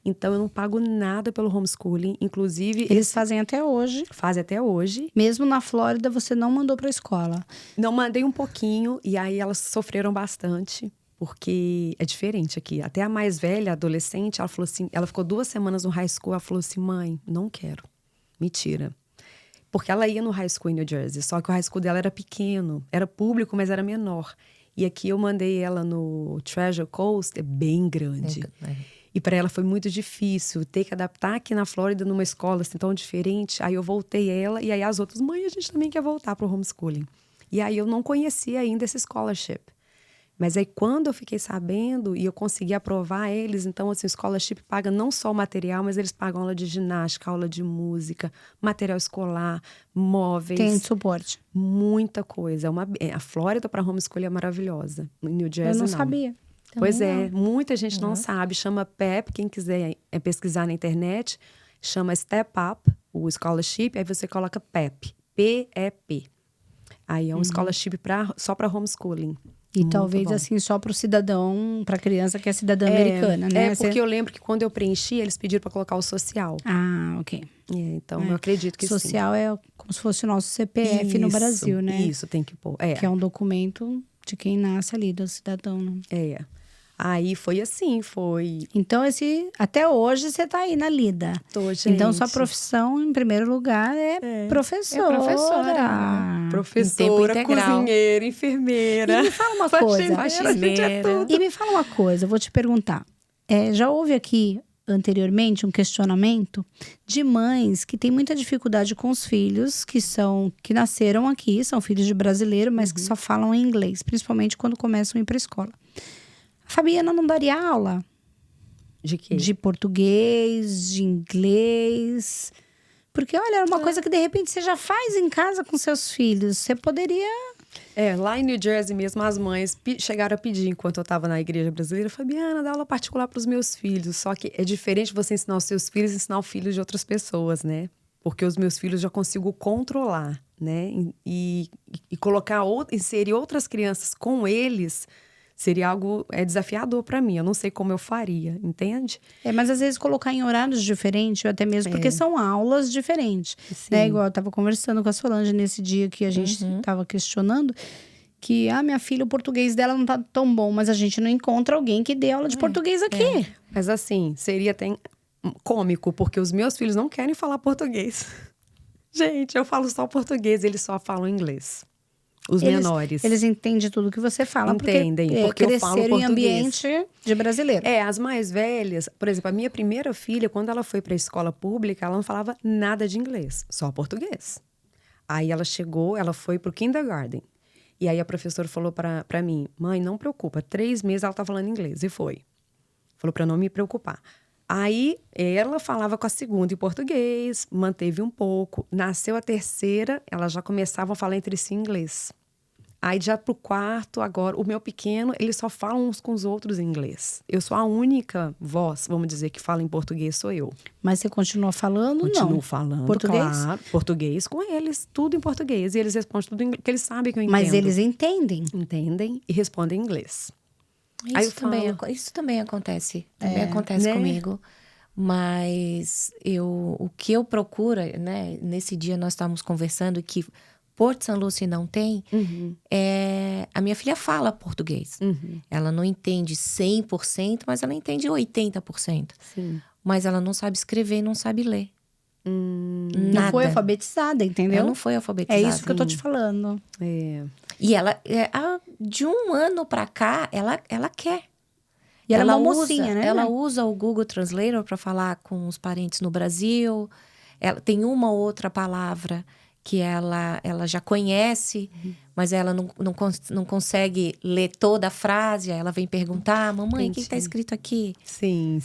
Então, eu não pago nada pelo homeschooling. Inclusive, Eles fazem até hoje. fazem até hoje. Mesmo na Flórida, você não mandou pra escola. Não mandei um pouquinho. E aí, elas sofreram bastante. Porque é diferente aqui. Até a mais velha, a adolescente, ela falou assim... Ela ficou 2 semanas no high school. Ela falou assim, mãe, não quero. Me tira. Porque ela ia no high school em New Jersey. Só que o high school dela era pequeno. Era público, mas era menor. E aqui eu mandei ela no Treasure Coast. É bem grande. E para ela foi muito difícil ter que adaptar aqui na Flórida numa escola assim tão diferente. Aí eu voltei ela. E aí as outras, mãe, a gente também quer voltar pro homeschooling. E aí eu não conhecia ainda esse scholarship. Mas aí, quando eu fiquei sabendo e eu consegui aprovar eles, então, assim, o scholarship paga não só o material, mas eles pagam aula de ginástica, aula de música, material escolar, móveis. Tem suporte. Muita coisa. A Flórida para homeschooling é maravilhosa. Em New Jersey, Eu não sabia. Pois é, muita gente não sabe. Chama PEP, quem quiser pesquisar na internet, chama Step Up, o scholarship, aí você coloca PEP, P-E-P. Aí é um scholarship só para homeschooling. E Muito talvez, bom. assim, só pro cidadão, pra criança que é cidadã americana, né? É, porque eu lembro que quando eu preenchi, eles pediram para colocar o social. Ah, ok. Então, eu acredito que Social é como se fosse o nosso CPF no Isso, Brasil, né? Isso, tem que pôr. Que é um documento de quem nasce ali, do cidadão, né? Aí foi assim, foi... Então, até hoje você tá aí na lida. Tô, gente. Então, sua profissão, em primeiro lugar, é professora. É professora, né? Professora, Em tempo integral. cozinheira, enfermeira. E me fala uma coisa. Faxineira. E me fala uma coisa, eu vou te perguntar. Já houve aqui, anteriormente, um questionamento de mães que têm muita dificuldade com os filhos que nasceram aqui, são filhos de brasileiro, mas que só falam em inglês, principalmente quando começam a ir para a escola. A Fabiana não daria aula De quê? de português, de inglês. Porque, olha, é uma coisa que de repente você já faz em casa com seus filhos. Você poderia. Lá em New Jersey mesmo, as mães chegaram a pedir, enquanto eu estava na igreja brasileira, Fabiana, dá aula particular para os meus filhos. Só que é diferente você ensinar os seus filhos e ensinar o filho de outras pessoas, né? Porque os meus filhos já consigo controlar, né? E inserir outras crianças com eles seria algo desafiador para mim. Eu não sei como eu faria, entende? Mas às vezes colocar em horários diferentes, até mesmo porque são aulas diferentes. Né? Igual eu estava conversando com a Solange nesse dia que a gente estava questionando que, minha filha, o português dela não tá tão bom, mas a gente não encontra alguém que dê aula de português aqui. Mas assim, seria até cômico, porque os meus filhos não querem falar português. Gente, eu falo só português, eles só falam inglês. Os menores. Eles entendem tudo que você fala. Entendem, porque eu falo cresceram em português. ambiente de brasileiro. As mais velhas, por exemplo, a minha primeira filha, quando ela foi para a escola pública, ela não falava nada de inglês, só português. Aí ela chegou, ela foi pro kindergarten. E aí a professora falou para mim, mãe, não preocupa, 3 meses ela tá falando inglês. E foi. Falou para não me preocupar. Aí ela falava com a segunda em português, manteve um pouco. Nasceu a terceira, elas já começavam a falar entre si em inglês. Aí já pro quarto, agora, o meu pequeno, eles só falam uns com os outros em inglês. Eu sou a única voz, vamos dizer, que fala em português, sou eu. Mas você continua falando, Continuo não? falando, português? Claro, português com eles, tudo em português. E eles respondem tudo em inglês, porque eles sabem que eu entendo. Mas eles entendem. Entendem e respondem em inglês. Isso também acontece. Também acontece né? comigo. Mas o que eu procuro, né? Nesse dia nós estávamos conversando que Porto St. Lucie não tem. A minha filha fala português. Ela não entende 100%, mas ela entende 80%. Sim. Mas ela não sabe escrever e não sabe ler. Não foi alfabetizada, entendeu? Ela não foi alfabetizada. É isso que eu tô te falando. E ela, de um ano pra cá, ela quer. E ela é uma mocinha, né? Ela usa o Google Translator para falar com os parentes no Brasil. Ela tem uma ou outra palavra que ela já conhece, mas ela não consegue ler toda a frase. Aí ela vem perguntar, mamãe, o que está escrito aqui? Sim.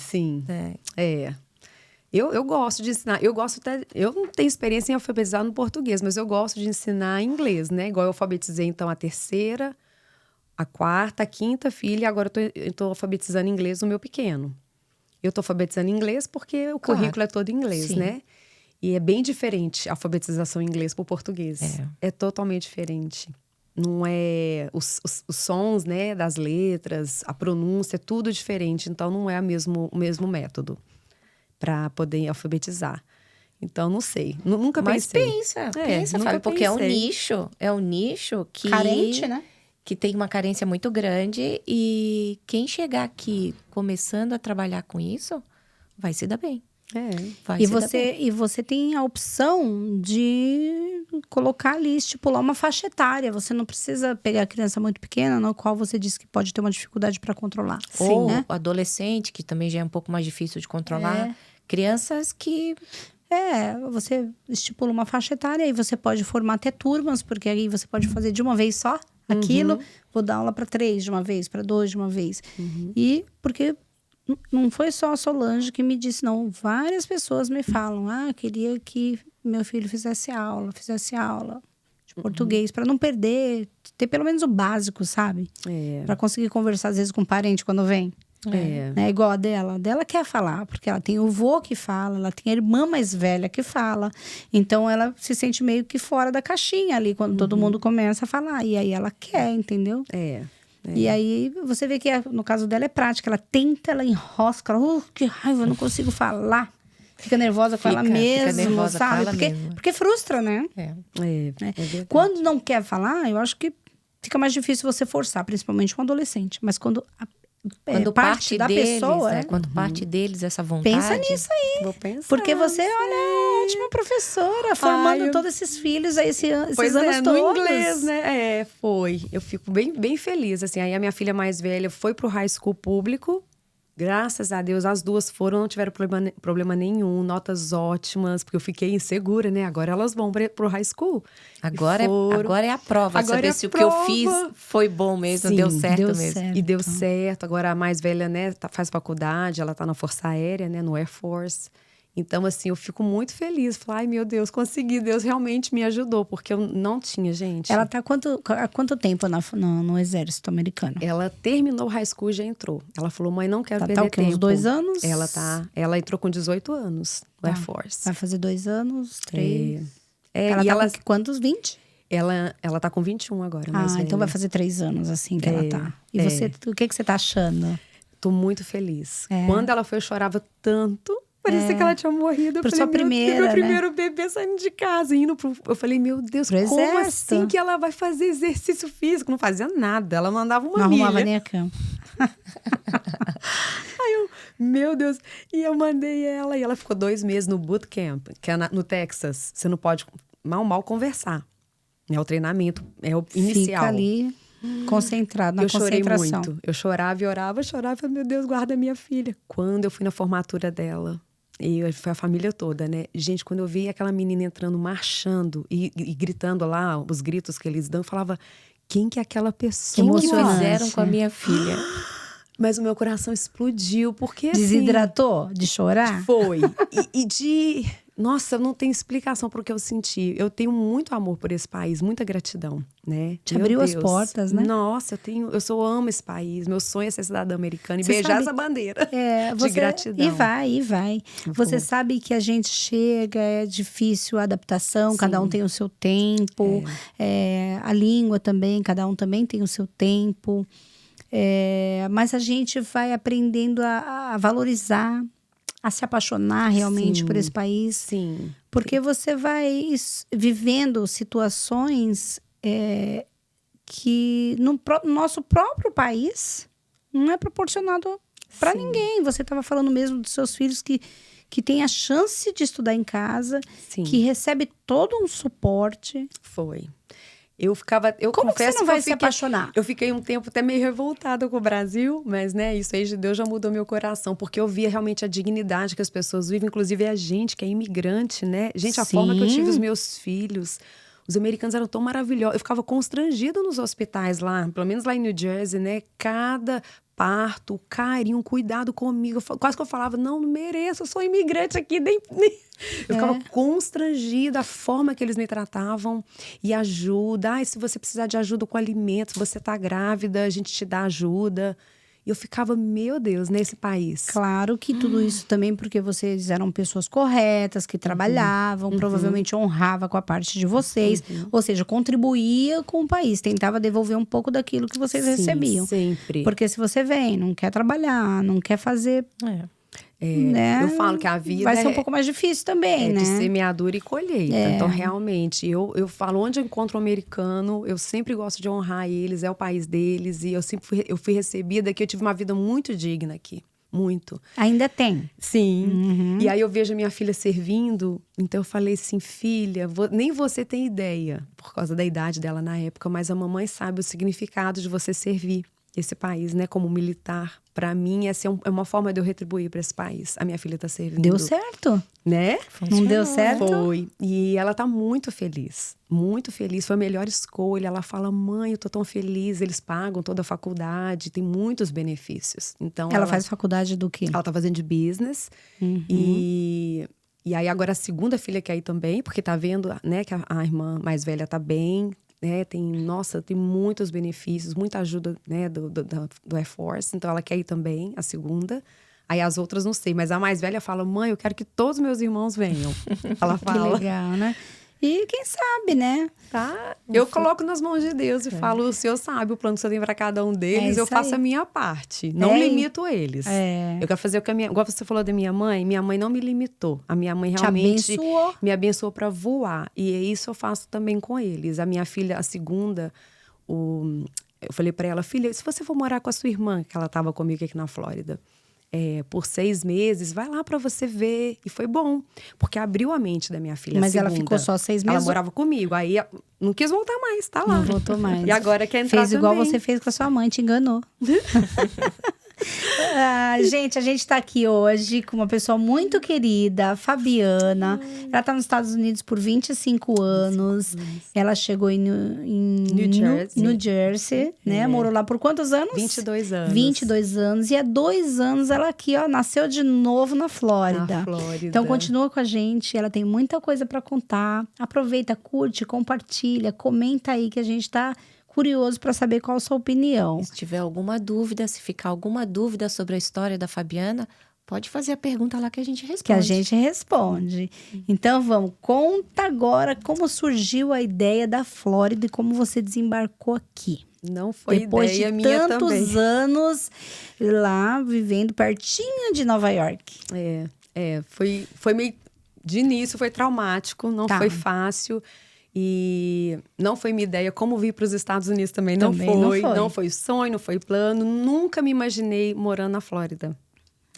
Eu gosto de ensinar. Eu não tenho experiência em alfabetizar no português, mas eu gosto de ensinar inglês, né? Igual eu alfabetizei, então, a terceira, a quarta, a quinta filha, e agora eu tô alfabetizando inglês no meu pequeno. Eu tô alfabetizando inglês porque o currículo é todo em inglês, né? E é bem diferente a alfabetização em inglês para o português. É totalmente diferente. Não é... Os sons, né, das letras, a pronúncia, é tudo diferente. Então, não é o mesmo método para poder alfabetizar. Então, não sei. Nunca pensei. Mas pensa, Fábio, porque é um nicho que... Carente, né? Que tem uma carência muito grande e quem chegar aqui começando a trabalhar com isso, vai se dar bem. E você tem a opção de colocar ali, estipular uma faixa etária. Você não precisa pegar a criança muito pequena, no qual você disse que pode ter uma dificuldade para controlar. Ou né? adolescente, que também já é um pouco mais difícil de controlar. Crianças que... você estipula uma faixa etária e você pode formar até turmas, porque aí você pode fazer de uma vez só aquilo. Vou dar aula para 3 de uma vez, para 2 de uma vez. E porque... Não foi só a Solange que me disse, não. Várias pessoas me falam, queria que meu filho fizesse aula de português, para não perder, ter pelo menos o básico, sabe? Para conseguir conversar, às vezes, com um parente quando vem. Né? Igual a dela. A dela quer falar, porque ela tem o vô que fala, ela tem a irmã mais velha que fala. Então, ela se sente meio que fora da caixinha ali, quando todo mundo começa a falar. E aí, ela quer, entendeu? E aí, você vê que no caso dela é prática. Ela tenta, ela enrosca. Ela, que raiva, eu não consigo falar. Fica nervosa com ela mesma, sabe? Porque frustra, né? Quando não quer falar, eu acho que fica mais difícil você forçar, principalmente um adolescente. Mas quando parte da deles, pessoa... Quando parte deles, essa vontade... Pensa nisso aí. Vou pensar, porque você, olha, ótima professora, formando todos esses filhos aí, esses anos todos. No inglês, né? Foi. Eu fico bem feliz, assim. Aí a minha filha mais velha foi pro high school público. Graças a Deus, as duas foram, não tiveram problema nenhum, notas ótimas, porque eu fiquei insegura, né? Agora elas vão pro high school. Agora é a prova, saber se o que eu fiz foi bom mesmo, deu certo mesmo. E deu certo. Agora a mais velha, né, faz faculdade, ela tá na Força Aérea, né, no Air Force. Então, assim, eu fico muito feliz. Falo, ai, meu Deus, consegui. Deus realmente me ajudou, porque eu não tinha, gente. Ela tá há quanto tempo no exército americano? Ela terminou o high school e já entrou. Ela falou, mãe, não quero perder tempo. Uns 2 anos? Ela entrou com 18 anos no Air Force. Vai fazer 2 anos, 3. Ela tá com quantos? 20? Ela tá com 21 agora. Então vai fazer 3 anos, assim, que ela tá. E você, o que você tá achando? Tô muito feliz. Quando ela foi, eu chorava tanto. Parecia que ela tinha morrido. Por sua primeira, meu primeiro bebê saindo de casa, eu falei, meu Deus, como assim que ela vai fazer exercício físico? Não fazia nada, ela não andava uma milha. Não arrumava nem a cama. Aí meu Deus. E eu mandei ela, e ela ficou 2 meses no bootcamp, que é no Texas. Você não pode mal conversar. É o treinamento, é o inicial. Fica ali concentrado na concentração. Chorei muito. Eu chorava e orava, chorava. Meu Deus, guarda minha filha. Quando eu fui na formatura dela, e foi a família toda, né? Gente, quando eu vi aquela menina entrando, marchando e gritando lá, os gritos que eles dão, eu falava, quem que é aquela pessoa? O que fizeram com a minha filha? Mas o meu coração explodiu, porque Desidratou assim, de chorar? Foi. Nossa, não tem explicação para o que eu senti. Eu tenho muito amor por esse país, muita gratidão, né? Te abriu as portas, né? Nossa, eu amo esse país. Meu sonho é ser cidadã americana e beijar essa bandeira de gratidão. E vai. Você sabe que a gente chega, é difícil a adaptação, cada um tem o seu tempo. A língua também, cada um também tem o seu tempo. Mas a gente vai aprendendo a valorizar, a se apaixonar realmente por esse país. Sim. Porque você vai vivendo situações que no nosso próprio país não é proporcionado para ninguém. Você estava falando mesmo dos seus filhos que têm a chance de estudar em casa, que recebe todo um suporte. Foi. Eu Como que você confesso não vai eu se apaixonar? Eu fiquei um tempo até meio revoltada com o Brasil, mas, né, isso aí de Deus já mudou meu coração, porque eu via realmente a dignidade que as pessoas vivem, inclusive a gente que é imigrante, né? Gente, a forma que eu tive os meus filhos, os americanos eram tão maravilhosos. Eu ficava constrangida nos hospitais lá, pelo menos lá em New Jersey, né? Cada parto, carinho, cuidado comigo. Quase que eu falava, não mereço, eu sou imigrante aqui, Eu ficava constrangida a forma que eles me tratavam e ajuda. Ai, se você precisar de ajuda com alimentos, você tá grávida, a gente te dá ajuda. E eu ficava, meu Deus, nesse país. Claro que tudo isso também porque vocês eram pessoas corretas, que trabalhavam, provavelmente honrava com a parte de vocês. Ou seja, contribuía com o país, tentava devolver um pouco daquilo que vocês recebiam. Sempre. Porque se você vem, não quer trabalhar, não quer fazer, né? Eu falo que a vida vai ser um pouco mais difícil também, né? de semeadura e colheita. Então, realmente, eu falo, onde eu encontro um americano, eu sempre gosto de honrar eles, é o país deles. E eu fui recebida aqui, eu tive uma vida muito digna aqui. Muito. Ainda tem. Sim. E aí eu vejo a minha filha servindo, então eu falei assim, filha, nem você tem ideia, por causa da idade dela na época, mas a mamãe sabe o significado de você servir esse país, né, como militar. Pra mim, essa é uma forma de eu retribuir pra esse país. A minha filha tá servindo. Deu certo? Né? Não deu certo? Foi. E ela tá muito feliz. Muito feliz. Foi a melhor escolha. Ela fala, mãe, eu tô tão feliz. Eles pagam toda a faculdade. Tem muitos benefícios. Então, Ela faz faculdade do quê? Ela tá fazendo de business. E aí, agora, a segunda filha quer ir também. Porque tá vendo, né, que a irmã mais velha tá bem. Né, tem muitos benefícios, muita ajuda, né, do Air Force. Então, ela quer ir também, a segunda. Aí, as outras, não sei. Mas a mais velha fala, mãe, eu quero que todos meus irmãos venham. Ela fala. Que legal, né? E quem sabe, né? Tá? Eu coloco nas mãos de Deus e falo, o Senhor sabe o plano que você tem para cada um deles. Eu faço a minha parte. Não limito eles. Eu quero fazer o que igual você falou da minha mãe não me limitou. A minha mãe realmente me abençoou para voar. E é isso eu faço também com eles. A minha filha, a segunda, eu falei para ela, filha, se você for morar com a sua irmã, que ela estava comigo aqui na Flórida, por 6 meses, vai lá pra você ver. E foi bom, porque abriu a mente da minha filha. Mas ela ficou só 6 meses? Ela morava comigo, aí não quis voltar mais, tá lá. Não voltou mais. E agora quer entrar Fez igual também. você fez com a sua mãe, te enganou. Gente, a gente tá aqui hoje com uma pessoa muito querida, a Fabiana. Ela tá nos Estados Unidos por 25 anos. Ela chegou em New Jersey, né? Morou lá por quantos anos? 22 anos. 22 anos. E há 2 anos ela aqui, ó, nasceu de novo na Flórida. Então continua com a gente, ela tem muita coisa pra contar. Aproveita, curte, compartilha, comenta aí que a gente tá curioso para saber qual a sua opinião. Se tiver alguma dúvida, se ficar alguma dúvida sobre a história da Fabiana, pode fazer a pergunta lá que a gente responde. Que a gente responde. Então vamos, conta agora como surgiu a ideia da Flórida e como você desembarcou aqui. Não foi depois ideia de minha tantos também. anos lá vivendo pertinho de Nova York. Foi meio de início, foi traumático, não foi fácil. E não foi minha ideia como vir para os Estados Unidos também. Não foi sonho, não foi plano. Nunca me imaginei morando na Flórida.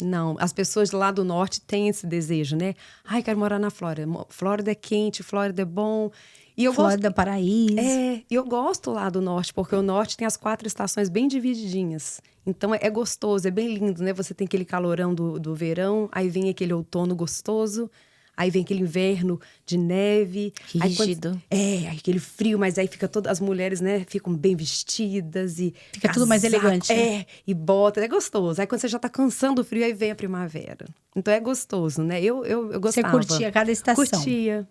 Não, as pessoas lá do norte têm esse desejo, né? Ai, quero morar na Flórida. Flórida é quente, Flórida é bom. E eu Flórida, paraíso. E eu gosto lá do norte, porque o norte tem as 4 estações bem divididinhas. Então é gostoso, é bem lindo, né? Você tem aquele calorão do verão, aí vem aquele outono gostoso. Aí vem aquele inverno de neve. Rígido. Aí aquele frio, mas aí fica todas as mulheres, né? Ficam bem vestidas e fica tudo mais elegante. E bota, é gostoso. Aí quando você já tá cansando o frio, aí vem a primavera. Então é gostoso, né? Eu gostava. Você curtia cada estação?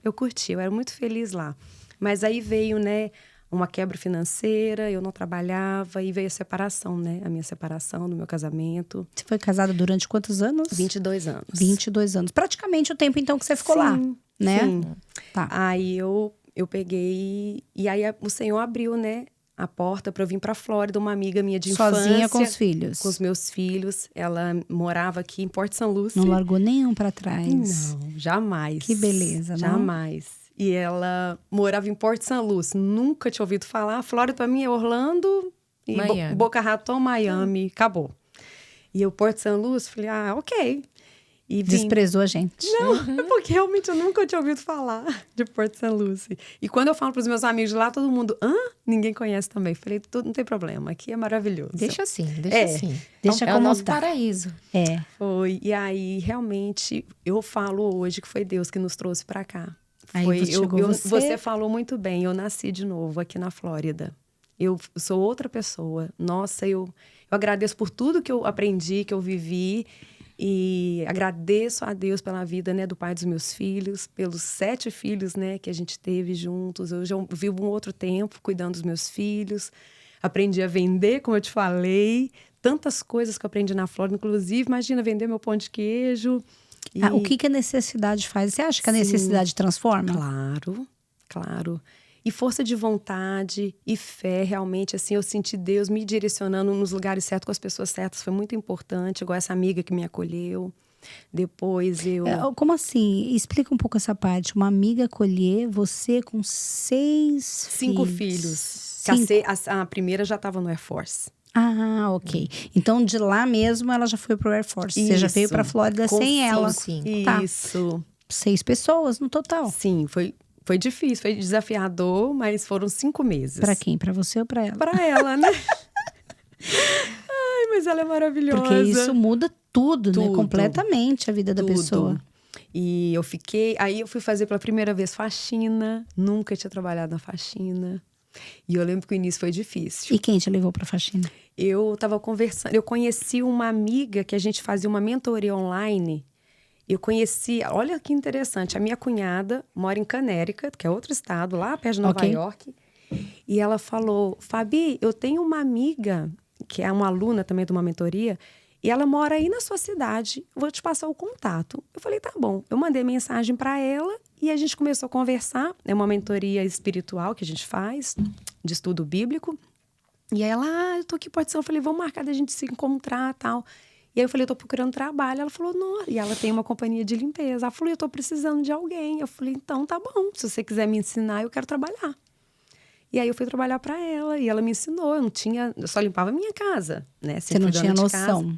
Eu curtia, eu era muito feliz lá. Mas aí veio, né, uma quebra financeira, eu não trabalhava e veio a separação, né? A minha separação do meu casamento. Você foi casada durante quantos anos? 22 anos. 22 anos. Praticamente o tempo, então, que você ficou lá, né? Sim. Tá. Aí eu peguei... E aí o Senhor abriu, né, a porta para eu vir para Flórida. Uma amiga minha de infância. Sozinha com os filhos? Com os meus filhos. Ela morava aqui em Port St. Lucie. Não largou nenhum para trás? Não, jamais. Que beleza, não? Jamais. E ela morava em Port St. Lucie. Nunca tinha ouvido falar. Flórida, para mim, é Orlando e Boca Raton, Miami. Acabou. E eu, Port St. Lucie, falei, ok. E vim. Desprezou a gente. Não, é porque realmente eu nunca tinha ouvido falar de Porto St. Lucie. E quando eu falo para os meus amigos de lá, todo mundo, ninguém conhece também. Falei, tudo não tem problema, aqui é maravilhoso. Deixa assim, deixa assim. Deixa É o como nosso tá. paraíso. É. Foi, e aí realmente eu falo hoje que foi Deus que nos trouxe para cá. Aí Foi, chegou você. Você falou muito bem, eu nasci de novo aqui na Flórida. Eu sou outra pessoa. Nossa, eu agradeço por tudo que eu aprendi, que eu vivi. E agradeço a Deus pela vida, né, do pai dos meus filhos, pelos 7 filhos, né, que a gente teve juntos. Eu já vivo um outro tempo cuidando dos meus filhos. Aprendi a vender, como eu te falei. Tantas coisas que eu aprendi na Flórida. Inclusive, imagina, vender meu pão de queijo. E... O que a necessidade faz? Você acha que a Sim. necessidade transforma? Claro, claro. E força de vontade e fé, realmente, assim, eu senti Deus me direcionando nos lugares certos, com as pessoas certas. Foi muito importante, igual essa amiga que me acolheu. Depois eu... Como assim? Explica um pouco essa parte. Uma amiga acolher você com 6 5 filhos. A primeira já estava no Air Force. Ah, ok. Então, de lá mesmo, ela já foi pro Air Force. Você já veio pra Flórida sem ela. Sim. Tá. Isso. 6 pessoas no total. Sim, foi difícil, foi desafiador, mas foram 5 meses. Pra quem? Pra você ou pra ela? Pra ela, né? Ai, mas ela é maravilhosa. Porque isso muda tudo, né? Tudo. Completamente a vida da Tudo. pessoa. E aí eu fui fazer pela primeira vez faxina, nunca tinha trabalhado na faxina. E eu lembro que o início foi difícil. E quem te levou pra faxina? Eu tava conversando, eu conheci uma amiga que a gente fazia uma mentoria online. Eu conheci, olha que interessante, a minha cunhada mora em Connecticut, que é outro estado, lá perto de Nova York. E ela falou, Fabi, eu tenho uma amiga, que é uma aluna também de uma mentoria, e ela mora aí na sua cidade, vou te passar o contato. Eu falei, tá bom. Eu mandei mensagem para ela e a gente começou a conversar. É uma mentoria espiritual que a gente faz, de estudo bíblico. E aí ela, eu tô aqui, pode ser. Eu falei, vamos marcar da gente se encontrar e tal. E aí eu falei, eu tô procurando trabalho. Ela falou, não. E ela tem uma companhia de limpeza. Ela falou, eu tô precisando de alguém. Eu falei, então tá bom. Se você quiser me ensinar, eu quero trabalhar. E aí eu fui trabalhar para ela e ela me ensinou. Eu só limpava a minha casa, né? Você não tinha noção.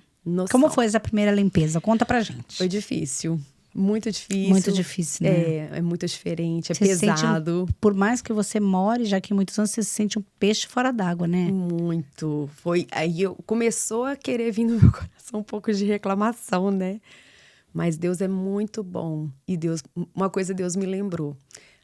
Como foi essa primeira limpeza? Conta pra gente. Foi difícil. Muito difícil. Muito difícil, né? É muito diferente, é Você pesado. Por mais que você more, já que em muitos anos, você se sente um peixe fora d'água, né? Muito. Aí começou a querer vir no meu coração um pouco de reclamação, né? Mas Deus é muito bom. E uma coisa Deus me lembrou.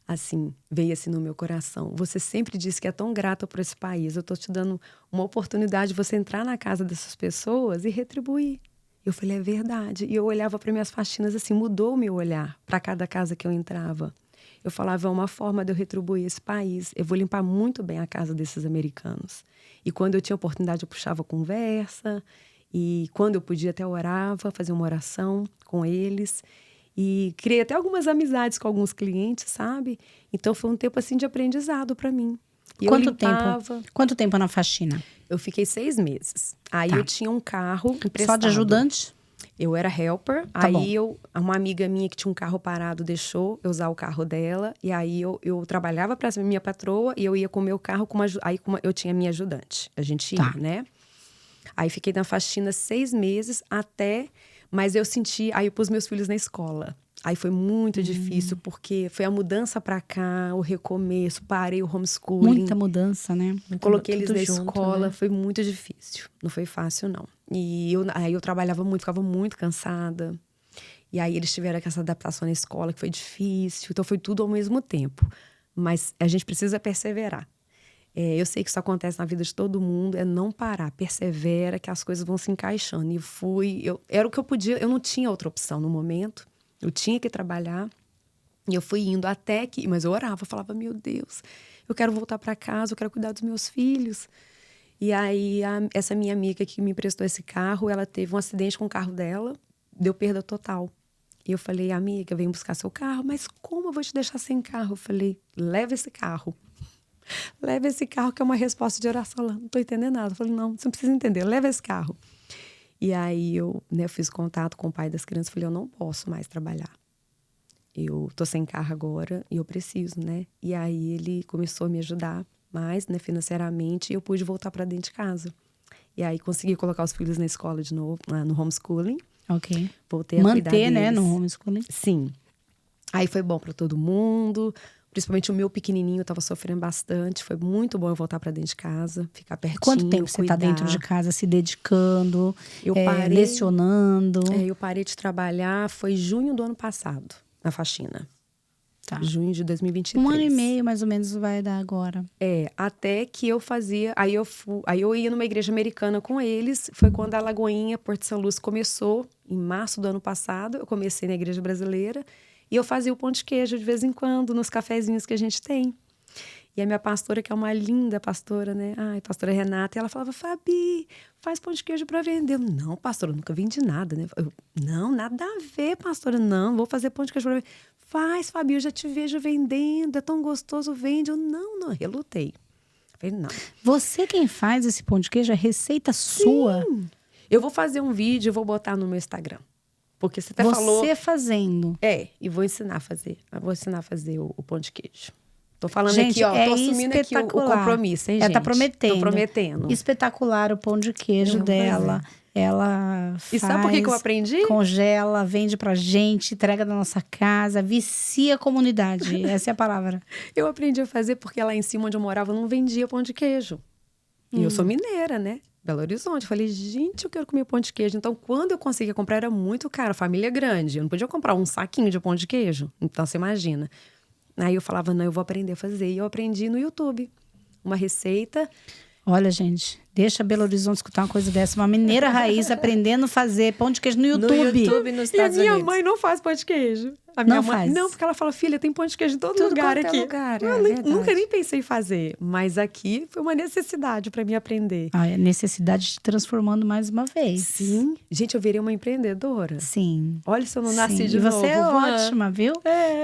Assim, veio assim no meu coração. Você sempre disse que é tão grata por esse país. Eu tô te dando uma oportunidade de você entrar na casa dessas pessoas e retribuir. Eu falei, é verdade. E eu olhava para minhas faxinas assim, mudou o meu olhar para cada casa que eu entrava. Eu falava, é uma forma de eu retribuir esse país. Eu vou limpar muito bem a casa desses americanos. E quando eu tinha oportunidade, eu puxava conversa. E quando eu podia, até orava, fazia uma oração com eles. E criei até algumas amizades com alguns clientes, sabe? Então foi um tempo assim de aprendizado para mim. E Quanto tempo na faxina? Eu fiquei 6 meses. Aí eu tinha um carro emprestado. Só de ajudante? Eu era helper. Uma amiga minha que tinha um carro parado deixou eu usar o carro dela. E aí eu trabalhava para minha patroa e eu ia com o meu carro. Eu tinha minha ajudante. A gente ia, né? Aí fiquei na faxina 6 meses até... Mas eu senti... Aí eu pus meus filhos na escola. Aí foi muito difícil, porque foi a mudança pra cá, o recomeço, parei o homeschooling. Muita mudança, né? Coloquei eles na junto, escola, né? foi muito difícil. Não foi fácil, não. E aí eu trabalhava muito, ficava muito cansada. E aí eles tiveram essa adaptação na escola, que foi difícil. Então foi tudo ao mesmo tempo. Mas a gente precisa perseverar. Eu sei que isso acontece na vida de todo mundo, é não parar, persevera, que as coisas vão se encaixando. E era o que eu podia, eu não tinha outra opção no momento, eu tinha que trabalhar, e eu fui indo até que, mas eu orava, falava, meu Deus, eu quero voltar para casa, eu quero cuidar dos meus filhos. E aí, essa minha amiga que me emprestou esse carro, ela teve um acidente com o carro dela, deu perda total. E eu falei, amiga, vem buscar seu carro, mas como eu vou te deixar sem carro? Eu falei, leva esse carro. Leva esse carro, que é uma resposta de oração. Ela, não tô entendendo nada. Eu falei, não, você não precisa entender, leva esse carro. E aí eu fiz contato com o pai das crianças. Falei, eu não posso mais trabalhar. Eu tô sem carro agora e eu preciso, né? E aí ele começou a me ajudar mais, né, financeiramente. E eu pude voltar para dentro de casa. E aí consegui colocar os filhos na escola de novo, no homeschooling. Ok. Voltei a cuidar Manter, né, deles. no homeschooling. Sim. Aí foi bom para todo mundo. Principalmente o meu pequenininho estava sofrendo bastante. Foi muito bom eu voltar para dentro de casa, ficar pertinho, Quanto tempo você tá cuidar. dentro de casa se dedicando, Eu parei, lecionando? eu parei de trabalhar, foi junho do ano passado, na faxina. Tá. Junho de 2023. 1 ano e meio, mais ou menos, vai dar agora. Até que eu fazia. Aí eu ia numa igreja americana com eles. Foi quando a Lagoinha Porto São Lúcio começou, em março do ano passado. Eu comecei na igreja brasileira. E eu fazia o pão de queijo de vez em quando, nos cafezinhos que a gente tem. E a minha pastora, que é uma linda pastora, né? Ai, pastora Renata, e ela falava: Fabi, faz pão de queijo para vender. Eu, não, pastora, eu nunca vendi nada, né? Eu, não, nada a ver, pastora. Não, vou fazer pão de queijo para vender. Faz, Fabi, eu já te vejo vendendo, é tão gostoso, vende. Eu, não, relutei. Eu falei, não. Você quem faz esse pão de queijo, é receita sua? Eu vou fazer um vídeo e vou botar no meu Instagram. Porque você até falou... Você fazendo. E vou ensinar a fazer. Eu vou ensinar a fazer o pão de queijo. Tô falando Gente, aqui, ó. Tô assumindo aqui o compromisso, hein, gente? Ela tá prometendo. Tô prometendo. Espetacular o pão de queijo dela. Ela E faz, sabe por que eu aprendi? congela, vende pra gente, entrega na nossa casa, vicia a comunidade. Essa é a palavra. Eu aprendi a fazer porque lá em cima onde eu morava não vendia pão de queijo. E eu sou mineira, né? Belo Horizonte. Eu falei, gente, eu quero comer pão de queijo. Então, quando eu conseguia comprar, era muito caro. Família grande. Eu não podia comprar um saquinho de pão de queijo. Então, você imagina. Aí eu falava, não, eu vou aprender a fazer. E eu aprendi no YouTube. Uma receita. Olha, gente, deixa Belo Horizonte escutar uma coisa dessa. Uma mineira raiz aprendendo a fazer pão de queijo no YouTube. No YouTube, nos E a Estados minha Unidos. mãe não faz pão de queijo. A minha Não mãe, faz? Não, porque ela fala, filha, tem pão de queijo em todo Tudo lugar quanto é aqui. lugar, Eu verdade. nunca nem pensei em fazer. Mas aqui foi uma necessidade para mim aprender. Ah, a necessidade de transformando mais uma vez. Sim. Gente, eu virei uma empreendedora. Sim. Olha se eu não nasci Sim. de E novo. você é Van. ótima, viu?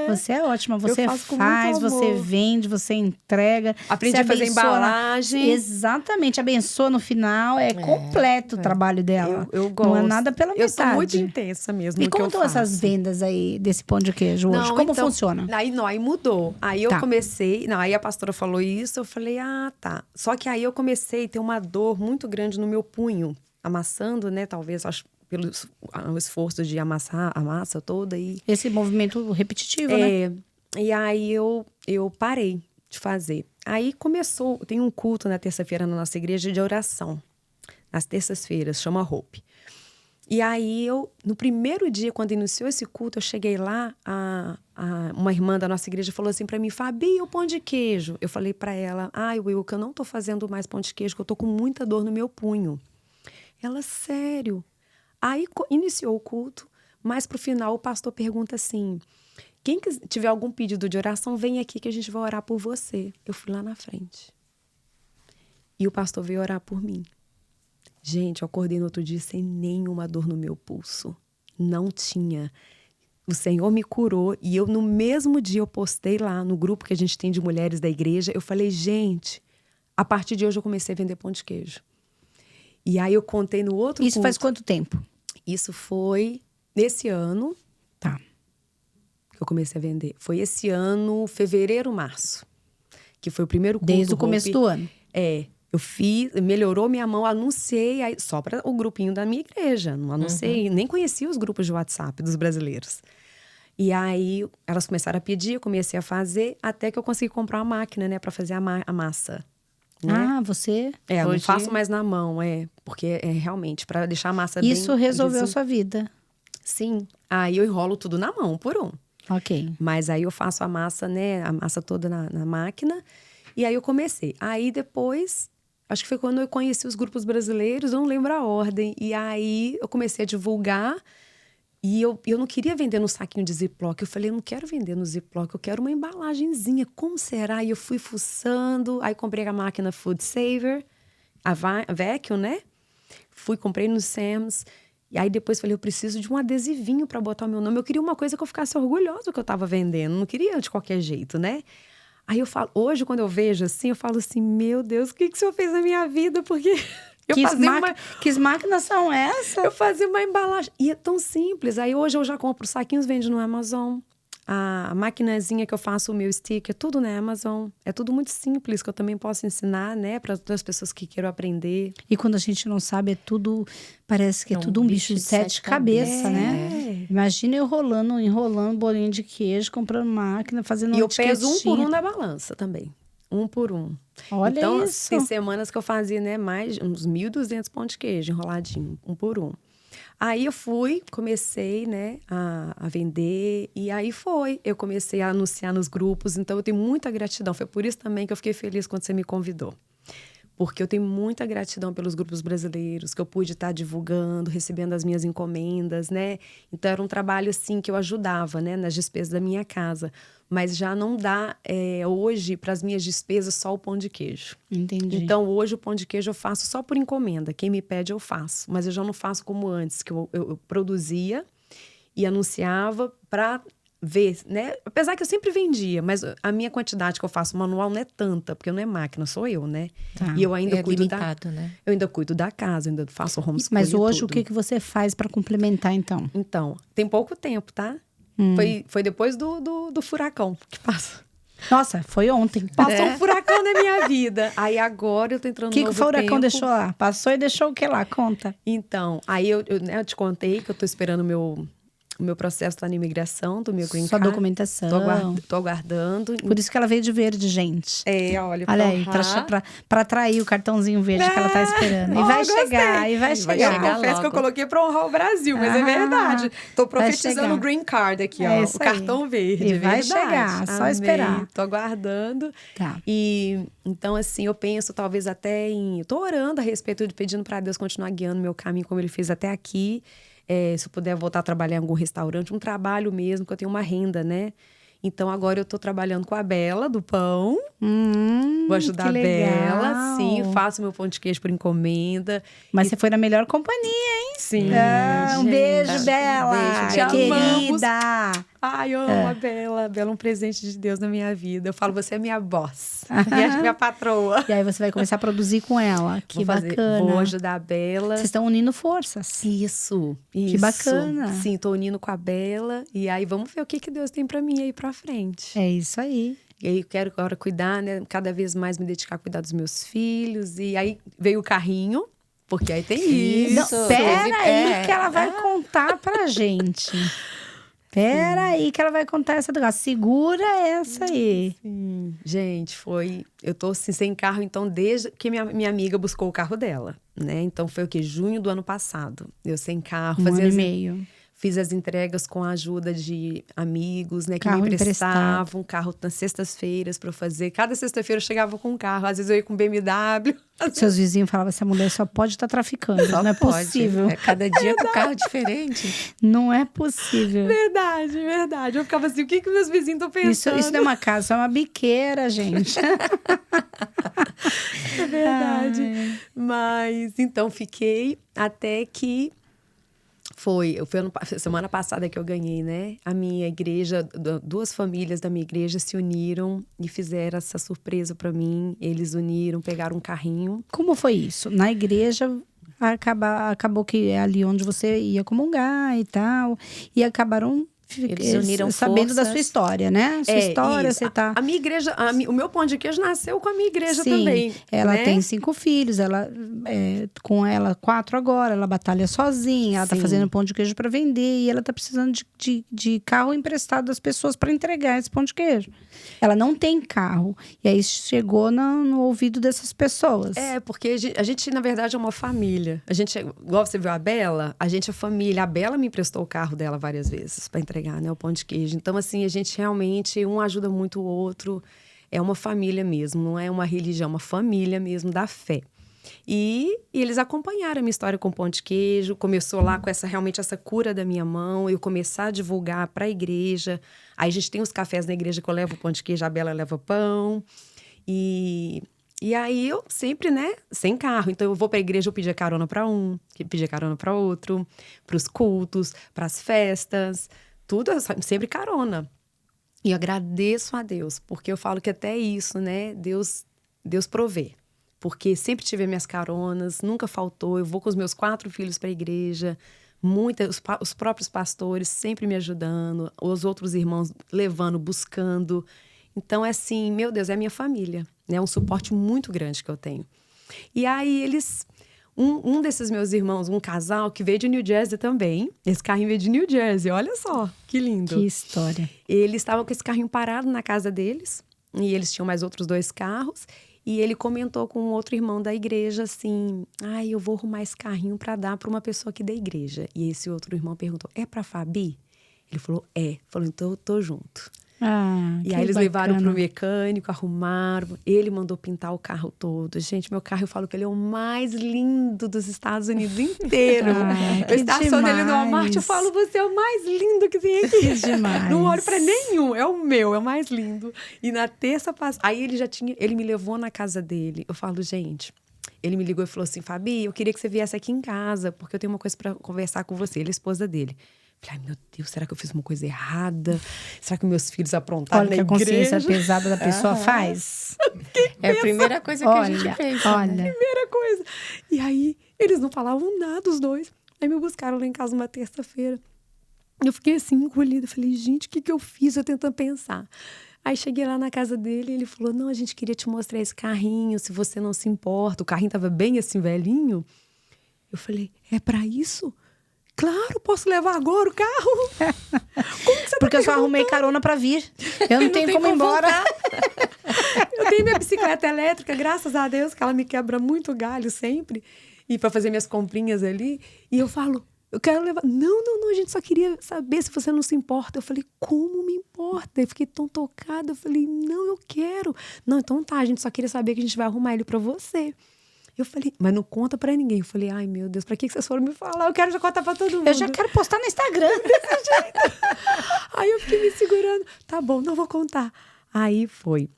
Você é ótima. Você faço com faz, muito você amor. vende, você entrega. Aprendi você a fazer abençoa embalagem. Exatamente. Abençoa no final. É completo o trabalho dela. Eu gosto. Não é nada pela Eu sou metade. muito intensa mesmo E no que como eu estão faço. essas vendas aí desse pão de queijo hoje? Não, Como então, funciona? Aí mudou. Aí eu Tá. comecei... Não, aí a pastora falou isso, eu falei, tá. Só que aí eu comecei a ter uma dor muito grande no meu punho. Amassando, né? Talvez, acho, pelo esforço de amassar a massa toda. Esse movimento repetitivo, né? E aí eu parei de fazer. Aí começou... Tem um culto na terça-feira na nossa igreja de oração. Nas terças-feiras, chama Hope. E aí, no primeiro dia, quando iniciou esse culto, eu cheguei lá, uma irmã da nossa igreja falou assim pra mim, Fabi, o pão de queijo? Eu falei pra ela, Will, que eu não tô fazendo mais pão de queijo, que eu tô com muita dor no meu punho. Ela, sério? Aí, iniciou o culto, mas pro final o pastor pergunta assim, quem tiver algum pedido de oração, vem aqui que a gente vai orar por você. Eu fui lá na frente. E o pastor veio orar por mim. Gente, eu acordei no outro dia sem nenhuma dor no meu pulso. Não tinha. O Senhor me curou e eu, no mesmo dia, eu postei lá no grupo que a gente tem de mulheres da igreja. Eu falei, gente, a partir de hoje eu comecei a vender pão de queijo. E aí eu contei no outro Isso culto. faz quanto tempo? Isso foi nesse ano Tá. que eu comecei a vender. Foi esse ano, fevereiro, março. Que foi o primeiro culto. Desde o começo do ano. Eu fiz, melhorou minha mão, anunciei aí, só para o grupinho da minha igreja. Não anunciei, nem conhecia os grupos de WhatsApp dos brasileiros. E aí, elas começaram a pedir, eu comecei a fazer, até que eu consegui comprar uma máquina, né, para fazer a massa. Né? Ah, você... Eu não hoje- faço mais na mão, porque realmente, para deixar a massa bem... Isso resolveu a sua vida. Sim. Aí eu enrolo tudo na mão, por um. Ok. Mas aí eu faço a massa, né, a massa toda na máquina. E aí eu comecei. Aí depois... Acho que foi quando eu conheci os grupos brasileiros, eu não lembro a ordem. E aí eu comecei a divulgar e eu não queria vender no saquinho de Ziploc. Eu falei, eu não quero vender no Ziploc, eu quero uma embalagenzinha. Como será? E eu fui fuçando, aí comprei a máquina Food Saver, a Vacuum, né? Comprei no Sam's. E aí depois falei, eu preciso de um adesivinho para botar o meu nome. Eu queria uma coisa que eu ficasse orgulhosa do que eu estava vendendo. Não queria de qualquer jeito, né? Aí eu falo, hoje quando eu vejo assim, eu falo assim, meu Deus, o que o senhor fez na minha vida? Porque Que máquinas são essas? eu fazia uma embalagem. E é tão simples. Aí hoje eu já compro saquinhos, vendo no Amazon. A maquinazinha que eu faço o meu stick é tudo na Amazon. É tudo muito simples, que eu também posso ensinar, né? Para outras pessoas que queiram aprender. E quando a gente não sabe, é tudo. Parece que é tudo um bicho de sete cabeças, né? Imagina eu enrolando bolinho de queijo, comprando máquina, fazendo E uma eu peso 1 por 1 etiquetinha. na balança também. 1 por 1. Olha então, isso. tem semanas que eu fazia, né, mais uns 1.200 pão de queijo enroladinho, 1 por 1. Aí eu comecei, né, a vender, e aí eu comecei a anunciar nos grupos, então eu tenho muita gratidão. Foi por isso também que eu fiquei feliz quando você me convidou. Porque eu tenho muita gratidão pelos grupos brasileiros, que eu pude estar divulgando, recebendo as minhas encomendas, né? Então, era um trabalho, assim, que eu ajudava, né? Nas despesas da minha casa. Mas já não dá, hoje, para as minhas despesas, só o pão de queijo. Entendi. Então, hoje, o pão de queijo eu faço só por encomenda. Quem me pede, eu faço. Mas eu já não faço como antes, que eu produzia e anunciava para ver, né? Apesar que eu sempre vendia, mas a minha quantidade que eu faço manual não é tanta, porque não é máquina, sou eu, né? Tá. E eu ainda É cuido limitado, né? eu ainda cuido da casa, ainda faço homeschooling. Mas hoje, tudo. o que você faz para complementar, então? Então, tem pouco tempo, tá? Foi depois do furacão que passou. Nossa, foi ontem. Passou um furacão na minha vida. Aí agora eu tô entrando O que no o novo furacão tempo. deixou lá? Passou e deixou o que lá? Conta. Então, aí eu te contei que eu tô esperando o meu processo lá na imigração, do meu green Sua card. documentação. Tô aguardando. Por isso que ela veio de verde, gente. Olha Olha aí, pra atrair o cartãozinho verde que ela tá esperando. E vai chegar, e vai Eu chegar. confesso que eu logo. coloquei pra honrar o Brasil, mas é verdade. Tô vai profetizando chegar. o green card aqui, É ó. isso O cartão aí. verde, E vai verdade. chegar, só Amém. esperar. Tô aguardando. Tá. E então, assim, eu penso talvez até em. Tô orando a respeito de pedindo pra Deus continuar guiando meu caminho como ele fez até aqui. Se eu puder voltar a trabalhar em algum restaurante, um trabalho mesmo, que eu tenho uma renda, né? Então, agora eu tô trabalhando com a Bela, do pão. Vou ajudar que a Bela, legal. sim. Faço meu pão de queijo por encomenda. Mas você foi na melhor companhia, hein? Sim. Um beijo, Bela. Te amamos. Querida. Ai, eu amo a Bela. A Bela é um presente de Deus na minha vida. Eu falo, você é minha boss. minha patroa. E aí você vai começar a produzir com ela. Que bacana. Vou ajudar a Bela. Vocês estão unindo forças. Isso. Que bacana. Sim, tô unindo com a Bela. E aí, vamos ver o que Deus tem pra mim aí pra frente. É isso aí. E aí, eu quero agora cuidar, né? Cada vez mais me dedicar a cuidar dos meus filhos. E aí, veio o carrinho. Porque aí tem isso. Não, pera aí que ela vai contar pra gente. Pera aí que ela vai contar essa do gato. Segura essa aí. Sim. Gente, eu tô assim, sem carro, então, desde que minha amiga buscou o carro dela, né? Então, foi o quê? Junho do ano passado. Eu sem carro. Um ano e meio. Fiz as entregas com a ajuda de amigos, né? Que Carro me emprestavam carro nas sextas-feiras para eu fazer. Cada sexta-feira eu chegava com um carro. Às vezes eu ia com BMW. Seus vizinhos falavam, essa mulher só pode estar traficando. Só não é pode. possível. É cada dia com carro diferente. Não é possível. Verdade, verdade. Eu ficava assim, o que meus vizinhos estão pensando? Isso não é uma casa, isso é uma biqueira, gente. É verdade. Mas, então, fiquei até que... Foi semana passada que eu ganhei, né? A minha igreja, 2 famílias da minha igreja se uniram e fizeram essa surpresa para mim. Eles uniram, pegaram um carrinho. Como foi isso? Na igreja, acabou que é ali onde você ia comungar e tal. E acabaram Eles uniram sabendo da forças. sua história, né? Sua história, isso. você tá... A minha igreja, o meu pão de queijo nasceu com a minha igreja Sim, também. ela né? tem 5 filhos, com ela 4 agora, ela batalha sozinha, ela tá Sim. fazendo pão de queijo para vender e ela tá precisando de carro emprestado das pessoas para entregar esse pão de queijo. Ela não tem carro e aí chegou no ouvido dessas pessoas. Porque a gente, na verdade, é uma família. A gente, igual você viu a Bela, a gente é família. A Bela me emprestou o carro dela várias vezes para entregar, né, o pão de queijo. Então, assim, a gente realmente, um ajuda muito o outro. É uma família mesmo, não é uma religião, é uma família mesmo da fé. E eles acompanharam a minha história com o pão de queijo. Começou lá com realmente essa cura da minha mão. Eu começar a divulgar para a igreja. Aí a gente tem os cafés na igreja que eu levo o pão de queijo, a Bela leva pão. E aí eu sempre, né, sem carro. Então eu vou para a igreja, eu pedia carona para um, pedia carona para outro, para os cultos, para as festas. Tudo, sempre carona. E eu agradeço a Deus, porque eu falo que até isso, né, Deus provê. Porque sempre tive minhas caronas, nunca faltou. Eu vou com os meus 4 filhos para a igreja, Os próprios pastores sempre me ajudando, os outros irmãos levando, buscando. Então, é assim, meu Deus, é a minha família, né? É um suporte muito grande que eu tenho. E aí, um desses meus irmãos, um casal que veio de New Jersey também. Esse carrinho veio de New Jersey, olha só, que lindo. Que história. Eles estavam com esse carrinho parado na casa deles, e eles tinham mais outros 2 carros. E ele comentou com um outro irmão da igreja assim: eu vou arrumar esse carrinho para dar para uma pessoa aqui da igreja. E esse outro irmão perguntou: é para Fabi? Ele falou: é. Falou: então eu tô junto. E aí eles levaram pro mecânico, arrumaram. Ele mandou pintar o carro todo. Gente, meu carro, eu falo que ele é o mais lindo dos Estados Unidos inteiro. Eu estaciono ele no Walmart, eu falo: você é o mais lindo que tem aqui. Que demais. Não olho pra nenhum, é o meu, é o mais lindo. E na terça passada, aí ele me levou na casa dele. Eu falo: gente, ele me ligou e falou assim: Fabi, eu queria que você viesse aqui em casa, porque eu tenho uma coisa pra conversar com você. Ele é a esposa dele. Falei: ai, meu Deus, será que eu fiz uma coisa errada? Será que meus filhos aprontaram na igreja? Olha que a consciência pesada da pessoa faz. É a primeira coisa que a gente fez. Olha. Primeira coisa. E aí, eles não falavam nada, os dois. Aí me buscaram lá em casa uma terça-feira. Eu fiquei assim, encolhida. Falei: gente, o que eu fiz? Eu tentando pensar. Aí cheguei lá na casa dele e ele falou: não, a gente queria te mostrar esse carrinho, se você não se importa. O carrinho tava bem assim, velhinho. Eu falei: é pra isso? Claro, posso levar agora o carro? Como que você Porque eu só arrumei carona pra vir. Eu não tenho como ir embora. Eu tenho minha bicicleta elétrica, graças a Deus, que ela me quebra muito galho sempre. E pra fazer minhas comprinhas ali. E eu falo: eu quero levar. Não, a gente só queria saber se você não se importa. Eu falei: como me importa? Eu fiquei tão tocada. Eu falei: não, eu quero. Não, então tá, a gente só queria saber que a gente vai arrumar ele pra você. Eu falei: mas não conta pra ninguém. Eu falei: ai, meu Deus, pra que vocês foram me falar? Eu quero já contar pra todo mundo. Eu já quero postar no Instagram desse jeito. Aí eu fiquei me segurando. Tá bom, não vou contar. Aí foi.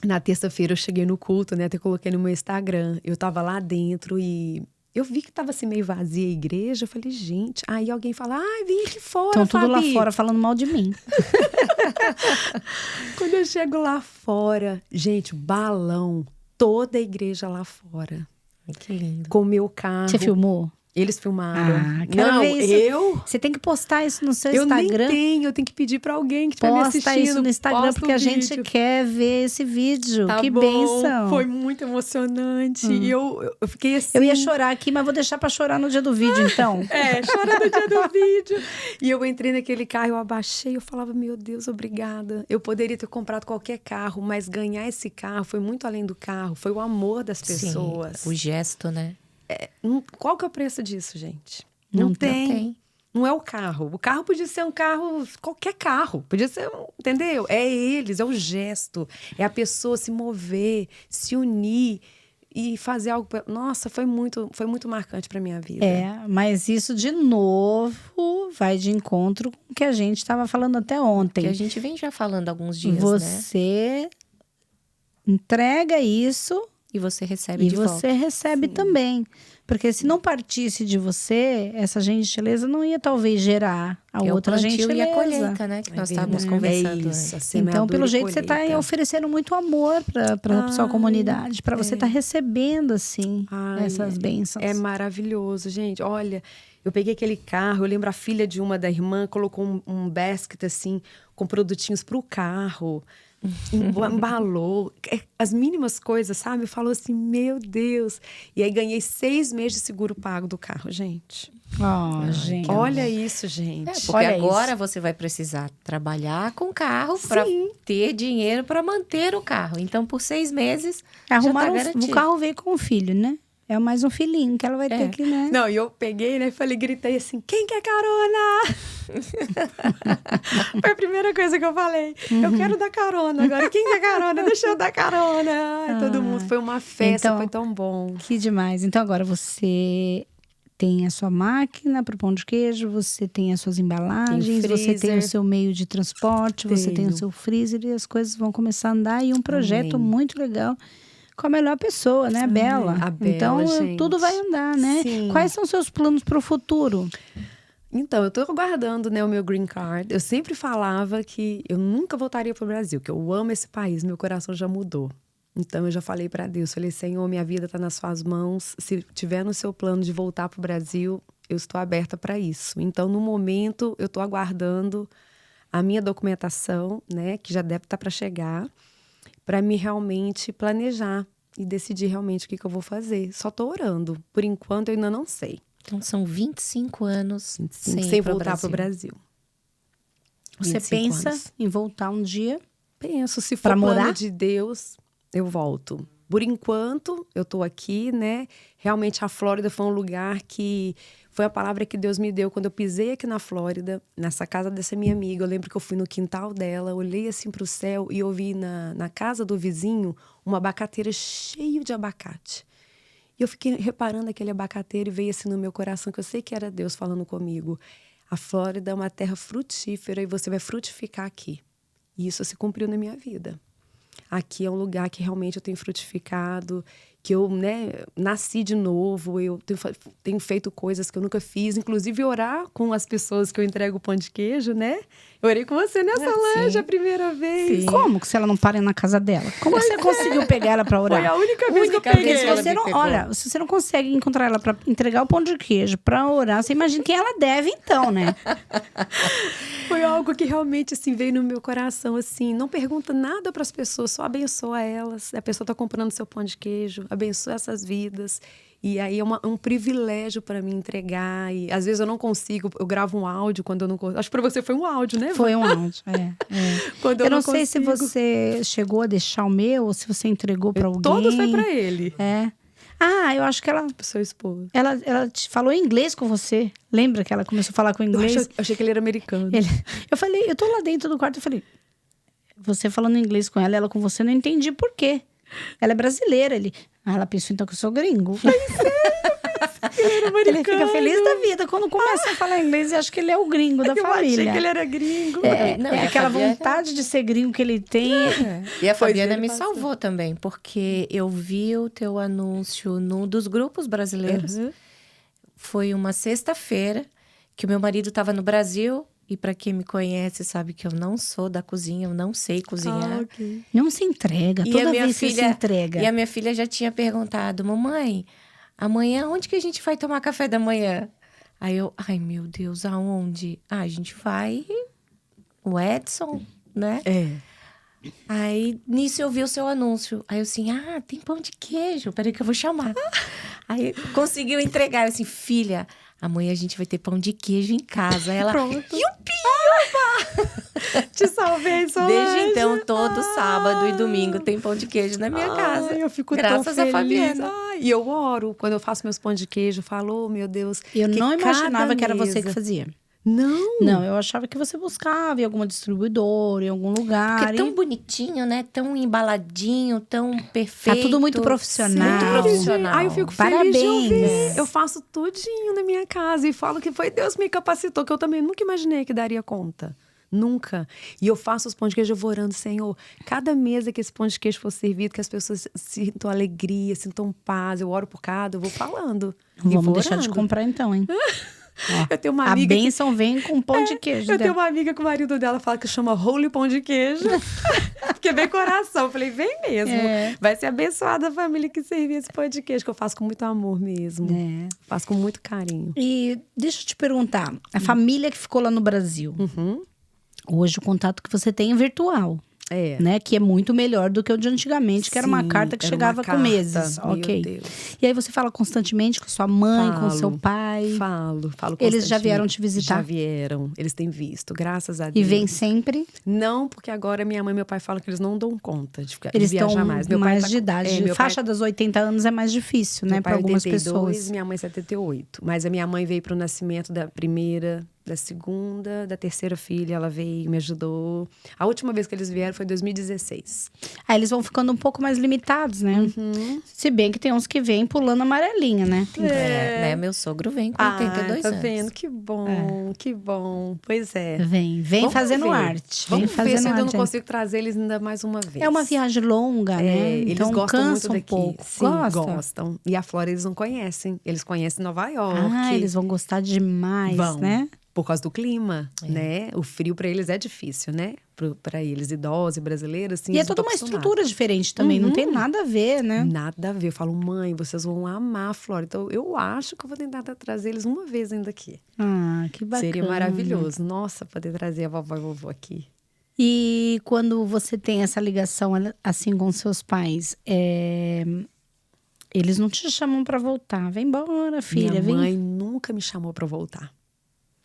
Na terça-feira eu cheguei no culto, né? Até coloquei no meu Instagram. Eu tava lá dentro e eu vi que tava assim meio vazia a igreja. Eu falei: gente. Aí alguém fala: ai, vem aqui fora, Estão tudo lá Fabi. fora falando mal de mim. Quando eu chego lá fora, gente, balão. Toda a igreja lá fora. Ai, que lindo. Com o meu carro. Você filmou? Eles filmaram. Quero ver isso. Eu Você tem que postar isso no seu nem Instagram. tenho. Eu tenho que pedir pra alguém que tá me assistindo. Posta isso no Instagram, Posta porque o a gente vídeo. quer ver esse vídeo. Tá que bom. bênção. Foi muito emocionante. E eu fiquei assim. Eu ia chorar aqui, mas vou deixar pra chorar no dia do vídeo, então. Chora no dia do vídeo. E eu entrei naquele carro, eu abaixei, eu falava: meu Deus, obrigada. Eu poderia ter comprado qualquer carro, mas ganhar esse carro foi muito além do carro. Foi o amor das pessoas. Sim, o gesto, né? Qual que é o preço disso, gente? Não tem. Não é o carro. O carro podia ser um carro, qualquer carro. Podia ser, entendeu? É eles, é o gesto. É a pessoa se mover, se unir e fazer algo. Nossa, foi muito marcante pra minha vida. Mas isso de novo vai de encontro com o que a gente estava falando até ontem. Que a gente vem já falando há alguns dias, né? Você entrega isso E você recebe e de você volta. recebe também. Porque se não partisse de você, essa gentileza não ia talvez gerar a Que é o outra plantio gentileza. e a colheita, né? Que nós estávamos conversando isso, a antes. semeadura Então, pelo e jeito, você está colheita. oferecendo muito amor para sua comunidade. Para você estar recebendo, assim, Ai, essas bênçãos. É maravilhoso, gente. Olha, eu peguei aquele carro, eu lembro a filha de uma da irmã colocou um basket, assim, com produtinhos pro carro. Embalou. As mínimas coisas, sabe? Eu falo assim: meu Deus. E aí ganhei 6 meses de seguro pago do carro, gente. Gente. Olha isso, gente. Porque Olha agora você vai precisar trabalhar com o carro para ter dinheiro para manter o carro. Então, por 6 meses, Arrumaram já tá o garantido. carro veio com o filho, né? É mais um filhinho que ela vai ter que, né? Não, e eu peguei, né? Falei, gritei assim: quem quer carona? Foi a primeira coisa que eu falei. Eu quero dar carona agora. Quem quer carona? Deixa eu dar carona. Ai, todo mundo. Foi uma festa, Então, foi tão bom. Que demais. Então, agora você tem a sua máquina para o pão de queijo, você tem as suas embalagens, você tem o freezer. seu meio de transporte, você tem o Tenho. seu freezer e as coisas vão começar a andar. E um projeto Amém. muito legal com a melhor pessoa, né? A Bela. A Bela, então, gente. tudo vai andar, né? Sim. Quais são os seus planos para o futuro? Então, eu tô aguardando, né, o meu green card. Eu sempre falava que eu nunca voltaria pro Brasil, que eu amo esse país, meu coração já mudou. Então, eu já falei para Deus, falei: Senhor, minha vida tá nas suas mãos. Se tiver no seu plano de voltar pro Brasil, eu estou aberta para isso. Então, no momento, eu estou aguardando a minha documentação, né, que já deve estar para chegar, para me realmente planejar e decidir realmente o que eu vou fazer. Só estou orando. Por enquanto, eu ainda não sei. Então, são 25 anos Sem voltar para o Brasil. Você 25 pensa anos. em voltar um dia? Penso, se for Pra plano morar? de Deus, eu volto. Por enquanto, eu tô aqui, né? Realmente, a Flórida foi um lugar que... Foi a palavra que Deus me deu quando eu pisei aqui na Flórida, nessa casa dessa minha amiga. Eu lembro que eu fui no quintal dela, olhei assim pro céu e ouvi na casa do vizinho uma abacateira cheia de abacate. E eu fiquei reparando aquele abacateiro e veio assim no meu coração, que eu sei que era Deus falando comigo. A Flórida é uma terra frutífera e você vai frutificar aqui. E isso se cumpriu na minha vida. Aqui é um lugar que realmente eu tenho frutificado, que eu, né, nasci de novo, eu tenho feito coisas que eu nunca fiz, inclusive orar com as pessoas que eu entrego o pão de queijo, né? Eu orei com você nessa loja a primeira vez. Sim. Como que se ela não para na casa dela? Como que você conseguiu pegar ela pra orar? Foi a única vez que eu Única peguei vez Se que ela você me não, pegou. olha, se você não consegue encontrar ela pra entregar o pão de queijo, pra orar, você imagina quem ela deve então, né? Foi algo que realmente, assim, veio no meu coração, assim. Não pergunta nada para as pessoas, só abençoa elas. A pessoa está comprando seu pão de queijo, abençoa essas vidas. E aí é um privilégio para mim entregar. E às vezes eu não consigo, eu gravo um áudio quando eu não consigo. Acho que para você foi um áudio, né? Foi um áudio, Quando Eu não sei se consigo. você chegou a deixar o meu ou se você entregou pra alguém. Todos foi para ele, É. Ah, eu acho que ela seu esposo. te falou inglês com você. Lembra que ela começou a falar com Eu inglês? achei que ele era americano. Eu falei, eu tô lá dentro do quarto, eu falei, você falando inglês com ela com você, eu não entendi por quê. Ela é brasileira. Ela pensou então que eu sou gringo. Ele fica feliz da vida quando começa a falar inglês e acha que ele é o gringo da Eu família. achei que ele era gringo. Não, É e a aquela Fabiana- vontade de ser gringo que ele tem. E a Pois Fabiana ele me passou. salvou também, porque eu vi o teu anúncio num dos grupos brasileiros. Uhum. Foi uma sexta-feira que o meu marido estava no Brasil. E para quem me conhece sabe que eu não sou da cozinha, eu não sei cozinhar. Ah, ok. Não se entrega. E Toda a minha vez que se entrega. E a minha filha já tinha perguntado, mamãe, amanhã onde que a gente vai tomar café da manhã? Aí eu, ai meu Deus, aonde? Ah, a gente vai o Edson, né? É. Aí, nisso eu vi o seu anúncio. Aí eu assim, tem pão de queijo, peraí que eu vou chamar. Aí conseguiu entregar, eu assim, filha, amanhã a gente vai ter pão de queijo em casa. Aí ela, Pronto. Yupi! Te salvei, Solange. Desde então, todo sábado e domingo tem pão de queijo na minha casa. Ai, eu fico graças tão a feliz. Fabiana. Ai, e eu oro. Quando eu faço meus pães de queijo, eu falo, oh, meu Deus. Eu que não cada imaginava que era você que mesa- fazia. Não. Não, eu achava que você buscava em alguma distribuidora, em algum lugar. Porque é tão bonitinho, né? Tão embaladinho, tão perfeito. Tá tudo muito profissional. Muito profissional. Ai, eu fico Parabéns. feliz de ouvir. Eu faço tudinho na minha casa e falo que foi Deus que me capacitou, que eu também nunca imaginei que daria conta. Nunca. E eu faço os pães de queijo, eu vou orando, Senhor, cada mesa que esse pão de queijo for servido, que as pessoas sintam alegria, sintam paz. Eu oro por cada, eu vou falando. E Vamos vou deixar de orando. comprar então, hein? Eu tenho uma A amiga que bênção vem com pão de queijo. Eu dela. tenho uma amiga que o marido dela fala que chama Holy Pão de Queijo. Porque vem coração. Eu falei, vem mesmo. É. Vai ser abençoada a família que servir esse pão de queijo, que eu faço com muito amor mesmo. É. Faço com muito carinho. E deixa eu te perguntar, a família que ficou lá no Brasil, Uhum. hoje o contato que você tem é virtual, É. né? Que é muito melhor do que o de antigamente, que era uma Sim, carta que era uma chegava com carta. meses. Meu Ok. Deus. E aí você fala constantemente com sua mãe, com Falo. seu pai. Falo Eles já constantemente. vieram te visitar? Já vieram. Eles têm visto, graças a E Deus. vem sempre. Não, porque agora minha mãe e meu pai falam que eles não dão conta de Eles viajar estão mais. mais tá de com- idade. meu Faixa das 80 anos é mais difícil, né? Meu Para pai algumas 82, pessoas. minha mãe 78. Mas a minha mãe veio para o nascimento da primeira, da segunda, da terceira filha. Ela veio, me ajudou. A última vez que eles vieram foi em 2016. Aí eles vão ficando um pouco mais limitados, né? Uhum. Se bem que tem uns que vêm pulando amarelinha, né? Né? Meu sogro vem com 82 tá anos. vendo? Que bom, que bom. Pois é. Vem Vamos fazendo ver. arte. Vem Vamos ver fazendo se eu ainda não arte. consigo trazer eles ainda mais uma vez. É uma viagem longa, né? Eles Então gostam cansa muito um daqui. pouco. Sim, gostam. E a Flórida eles não conhecem. Eles conhecem Nova York. Ah, eles vão gostar demais, Vão. né? Por causa do clima, né? O frio para eles é difícil, né? para eles, idosos e brasileiros. Assim, E é eles toda não uma estão estrutura diferente também, não tem nada a ver, né? Nada a ver. Eu falo, mãe, vocês vão amar a Flórida. Então, eu acho que eu vou tentar trazer eles uma vez ainda aqui. Ah, que bacana. Seria maravilhoso. Nossa, poder trazer a vovó e vovô aqui. E quando você tem essa ligação assim com seus pais, eles não te chamam pra voltar? Vem embora, filha, Minha mãe vem. nunca me chamou para voltar.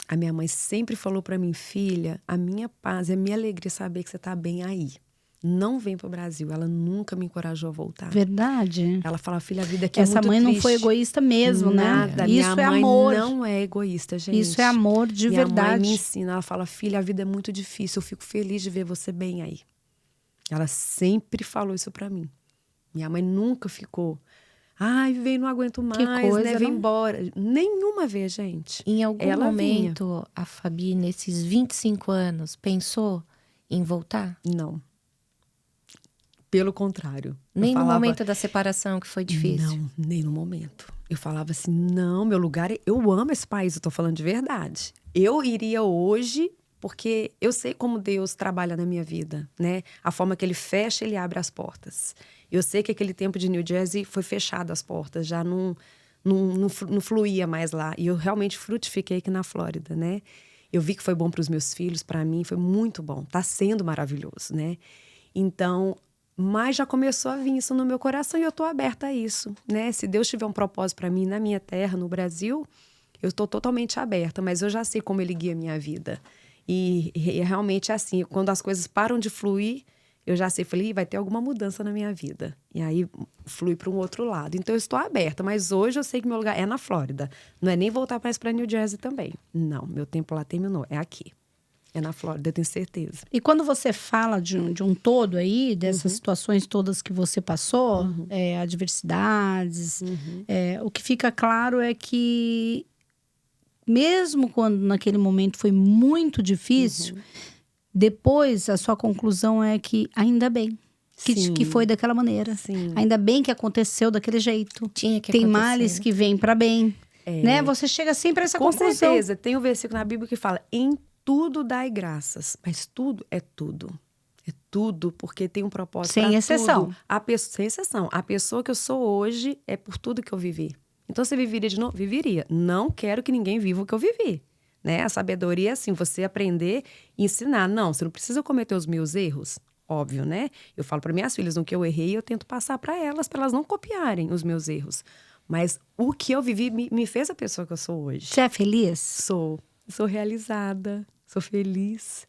A minha mãe sempre falou para mim, filha, a minha paz e a minha alegria é saber que você tá bem aí. Não vem pro Brasil. Ela nunca me encorajou a voltar. Verdade. Ela fala, filha, a vida aqui é Essa muito mãe triste. não foi egoísta mesmo, Nada. né? Isso Minha é mãe amor. não é egoísta, gente. Isso é amor de Minha verdade. mãe me ensina, ela fala, filha, a vida é muito difícil, eu fico feliz de ver você bem aí. Ela sempre falou isso pra mim. Minha mãe nunca ficou, ai, vem, não aguento mais, coisa, né, vem não? embora. Nenhuma vez, gente. Em algum Ela momento, a Fabi, nesses 25 anos, pensou em voltar? Não. Pelo contrário. Nem Eu no falava, momento da separação, que foi difícil? Não, nem no momento. Eu falava assim, não, meu lugar, eu amo esse país, eu tô falando de verdade. Eu iria hoje, porque eu sei como Deus trabalha na minha vida, né? A forma que ele fecha, ele abre as portas. Eu sei que aquele tempo de New Jersey foi fechado as portas, já não fluía mais lá. E eu realmente frutifiquei aqui na Flórida, né? Eu vi que foi bom para os meus filhos, para mim, foi muito bom. Tá sendo maravilhoso, né? Então, mas já começou a vir isso no meu coração e eu tô aberta a isso, né? Se Deus tiver um propósito para mim na minha terra, no Brasil, eu estou totalmente aberta, mas eu já sei como ele guia a minha vida. E realmente é assim, quando as coisas param de fluir, eu já sei, falei, vai ter alguma mudança na minha vida. E aí flui para um outro lado. Então eu estou aberta, mas hoje eu sei que meu lugar é na Flórida. Não é nem voltar mais para New Jersey também. Não, meu tempo lá terminou, é aqui. É na Flórida, eu tenho certeza. E quando você fala de um todo aí, dessas situações todas que você passou, adversidades, o que fica claro é que, mesmo quando naquele momento foi muito difícil, depois a sua conclusão é que ainda bem Sim. que foi daquela maneira. Sim. Ainda bem que aconteceu daquele jeito. Tinha que Tem acontecer, males né? que vêm para bem. Né? Você chega sempre a essa Com conclusão. certeza. Tem um versículo na Bíblia que fala, em tudo dai graças. Mas tudo é tudo. É tudo, porque tem um propósito Sem pra exceção. tudo. Sem exceção. A pessoa que eu sou hoje é por tudo que eu vivi. Então, você viveria de novo? Viveria. Não quero que ninguém viva o que eu vivi. Né? A sabedoria é assim, você aprender e ensinar. Não, você não precisa cometer os meus erros. Óbvio, né? Eu falo para minhas filhas, no que eu errei, eu tento passar para elas não copiarem os meus erros. Mas o que eu vivi me fez a pessoa que eu sou hoje. Você é feliz? Sou realizada, sou feliz.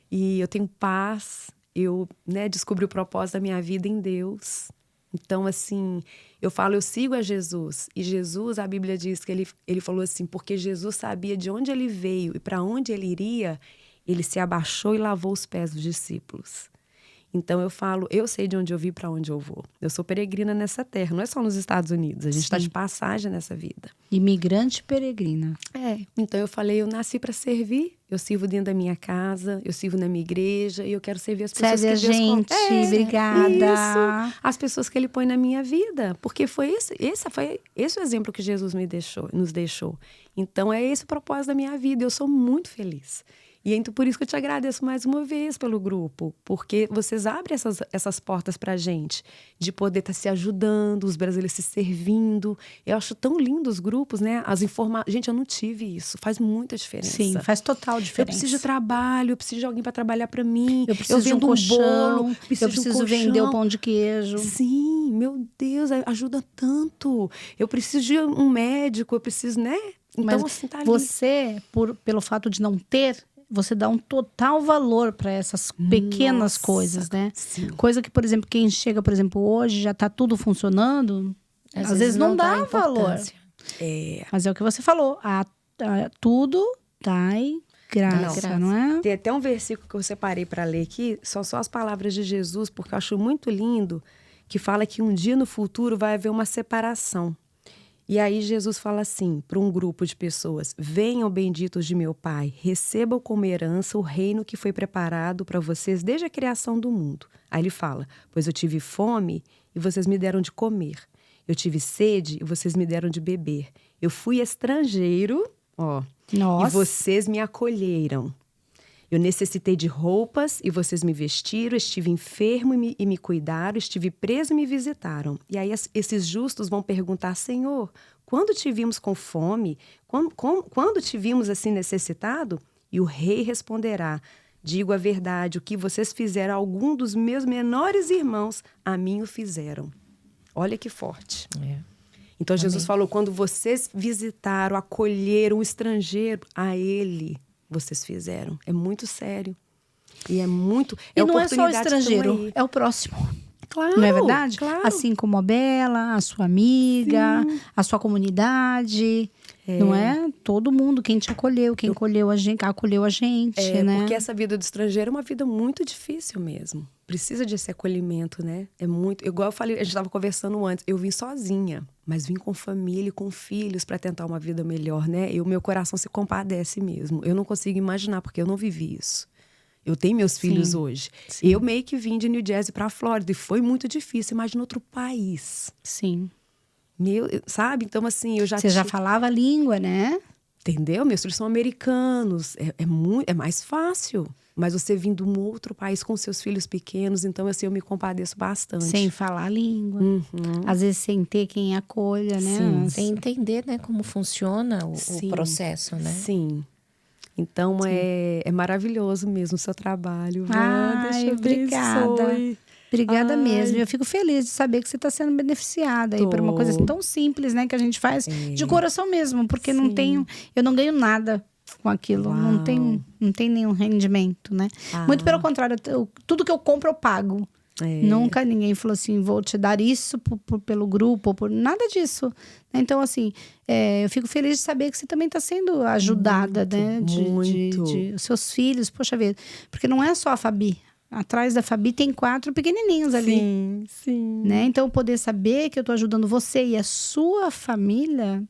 E eu tenho paz. Eu, né, descobri o propósito da minha vida em Deus. Então, assim, eu falo, eu sigo a Jesus. E Jesus, a Bíblia diz que ele falou assim, porque Jesus sabia de onde ele veio e para onde ele iria, ele se abaixou e lavou os pés dos discípulos. Então, eu falo, eu sei de onde eu vim, para onde eu vou. Eu sou peregrina nessa terra, não é só nos Estados Unidos. A gente está de passagem nessa vida. Imigrante peregrina. Então, eu falei, eu nasci para servir. Eu sirvo dentro da minha casa, eu sirvo na minha igreja e eu quero servir as pessoas Serve que a Deus gente, obrigada. Isso, as pessoas que Ele põe na minha vida. Porque foi esse o exemplo que Jesus nos deixou. Então, é esse o propósito da minha vida. Eu sou muito feliz. E então, por isso que eu te agradeço mais uma vez pelo grupo, porque vocês abrem essas portas pra gente, de poder estar se ajudando, os brasileiros se servindo. Eu acho tão lindo os grupos, né? Gente, eu não tive isso, faz muita diferença. Sim, faz total diferença. Eu preciso de trabalho, eu preciso de alguém para trabalhar para mim. Eu preciso de um vendo colchão, bolo, eu preciso preciso vender o pão de queijo. Sim, meu Deus, ajuda tanto. Eu preciso de um médico, eu preciso, né? Então, Mas assim, tá ali. você, pelo fato de não ter, você dá um total valor para essas pequenas coisas, né? Sim. Coisa que, por exemplo, quem chega, por exemplo, hoje já tá tudo funcionando, às vezes não dá valor. Mas é o que você falou, tudo dai graça, não é? Tem até um versículo que eu separei para ler aqui, são só as palavras de Jesus, porque eu acho muito lindo, que fala que um dia no futuro vai haver uma separação. E aí Jesus fala assim para um grupo de pessoas, venham benditos de meu Pai, recebam como herança o reino que foi preparado para vocês desde a criação do mundo. Aí ele fala, pois eu tive fome e vocês me deram de comer. Eu tive sede e vocês me deram de beber. Eu fui estrangeiro, e vocês me acolheram. Eu necessitei de roupas e vocês me vestiram, estive enfermo e me cuidaram, estive preso e me visitaram. E aí esses justos vão perguntar, Senhor, quando te vimos com fome? Quando te vimos assim necessitado? E o rei responderá, digo a verdade, o que vocês fizeram a algum dos meus menores irmãos, a mim o fizeram. Olha que forte. Então Jesus falou, quando vocês visitaram, acolheram um estrangeiro, a ele vocês fizeram. É muito sério. E é muito... E não é só o estrangeiro, é o próximo. Claro, não é verdade? Claro. Assim como a Bela, a sua amiga, a sua comunidade... Não é? Todo mundo, quem te acolheu, quem acolheu a gente, né? Porque essa vida do estrangeiro é uma vida muito difícil mesmo. Precisa desse acolhimento, né? É muito... Igual eu falei, a gente estava conversando antes, eu vim sozinha, mas vim com família, com filhos para tentar uma vida melhor, né? E o meu coração se compadece mesmo. Eu não consigo imaginar, porque eu não vivi isso. Eu tenho meus filhos hoje. Sim. Eu meio que vim de New Jersey para a Flórida e foi muito difícil. Imagina outro país. Sim. Sabe? Então, assim, eu já... Você já falava a língua, né? Entendeu? Meus filhos são americanos. É mais fácil. Mas você vindo de um outro país com seus filhos pequenos, então, assim, eu me compadeço bastante. Sem falar a língua. Às vezes sem ter quem acolha, né? Sim. Sem entender, né, como funciona o processo, né? Sim. Então, é maravilhoso mesmo o seu trabalho. Ai, obrigada. Obrigada mesmo. Eu fico feliz de saber que você está sendo beneficiada aí por uma coisa assim tão simples, né? Que a gente faz de coração mesmo. Porque eu não ganho nada com aquilo. Não tem nenhum rendimento, né? Muito pelo contrário, tudo que eu compro eu pago. Nunca ninguém falou assim, vou te dar isso pelo grupo, por nada disso. Então, assim, eu fico feliz de saber que você também está sendo ajudada, né? De os seus filhos, poxa vida. Porque não é só a Fabi. Atrás da Fabi tem 4 pequenininhos ali. Sim. Né? Então, poder saber que eu tô ajudando você e a sua família...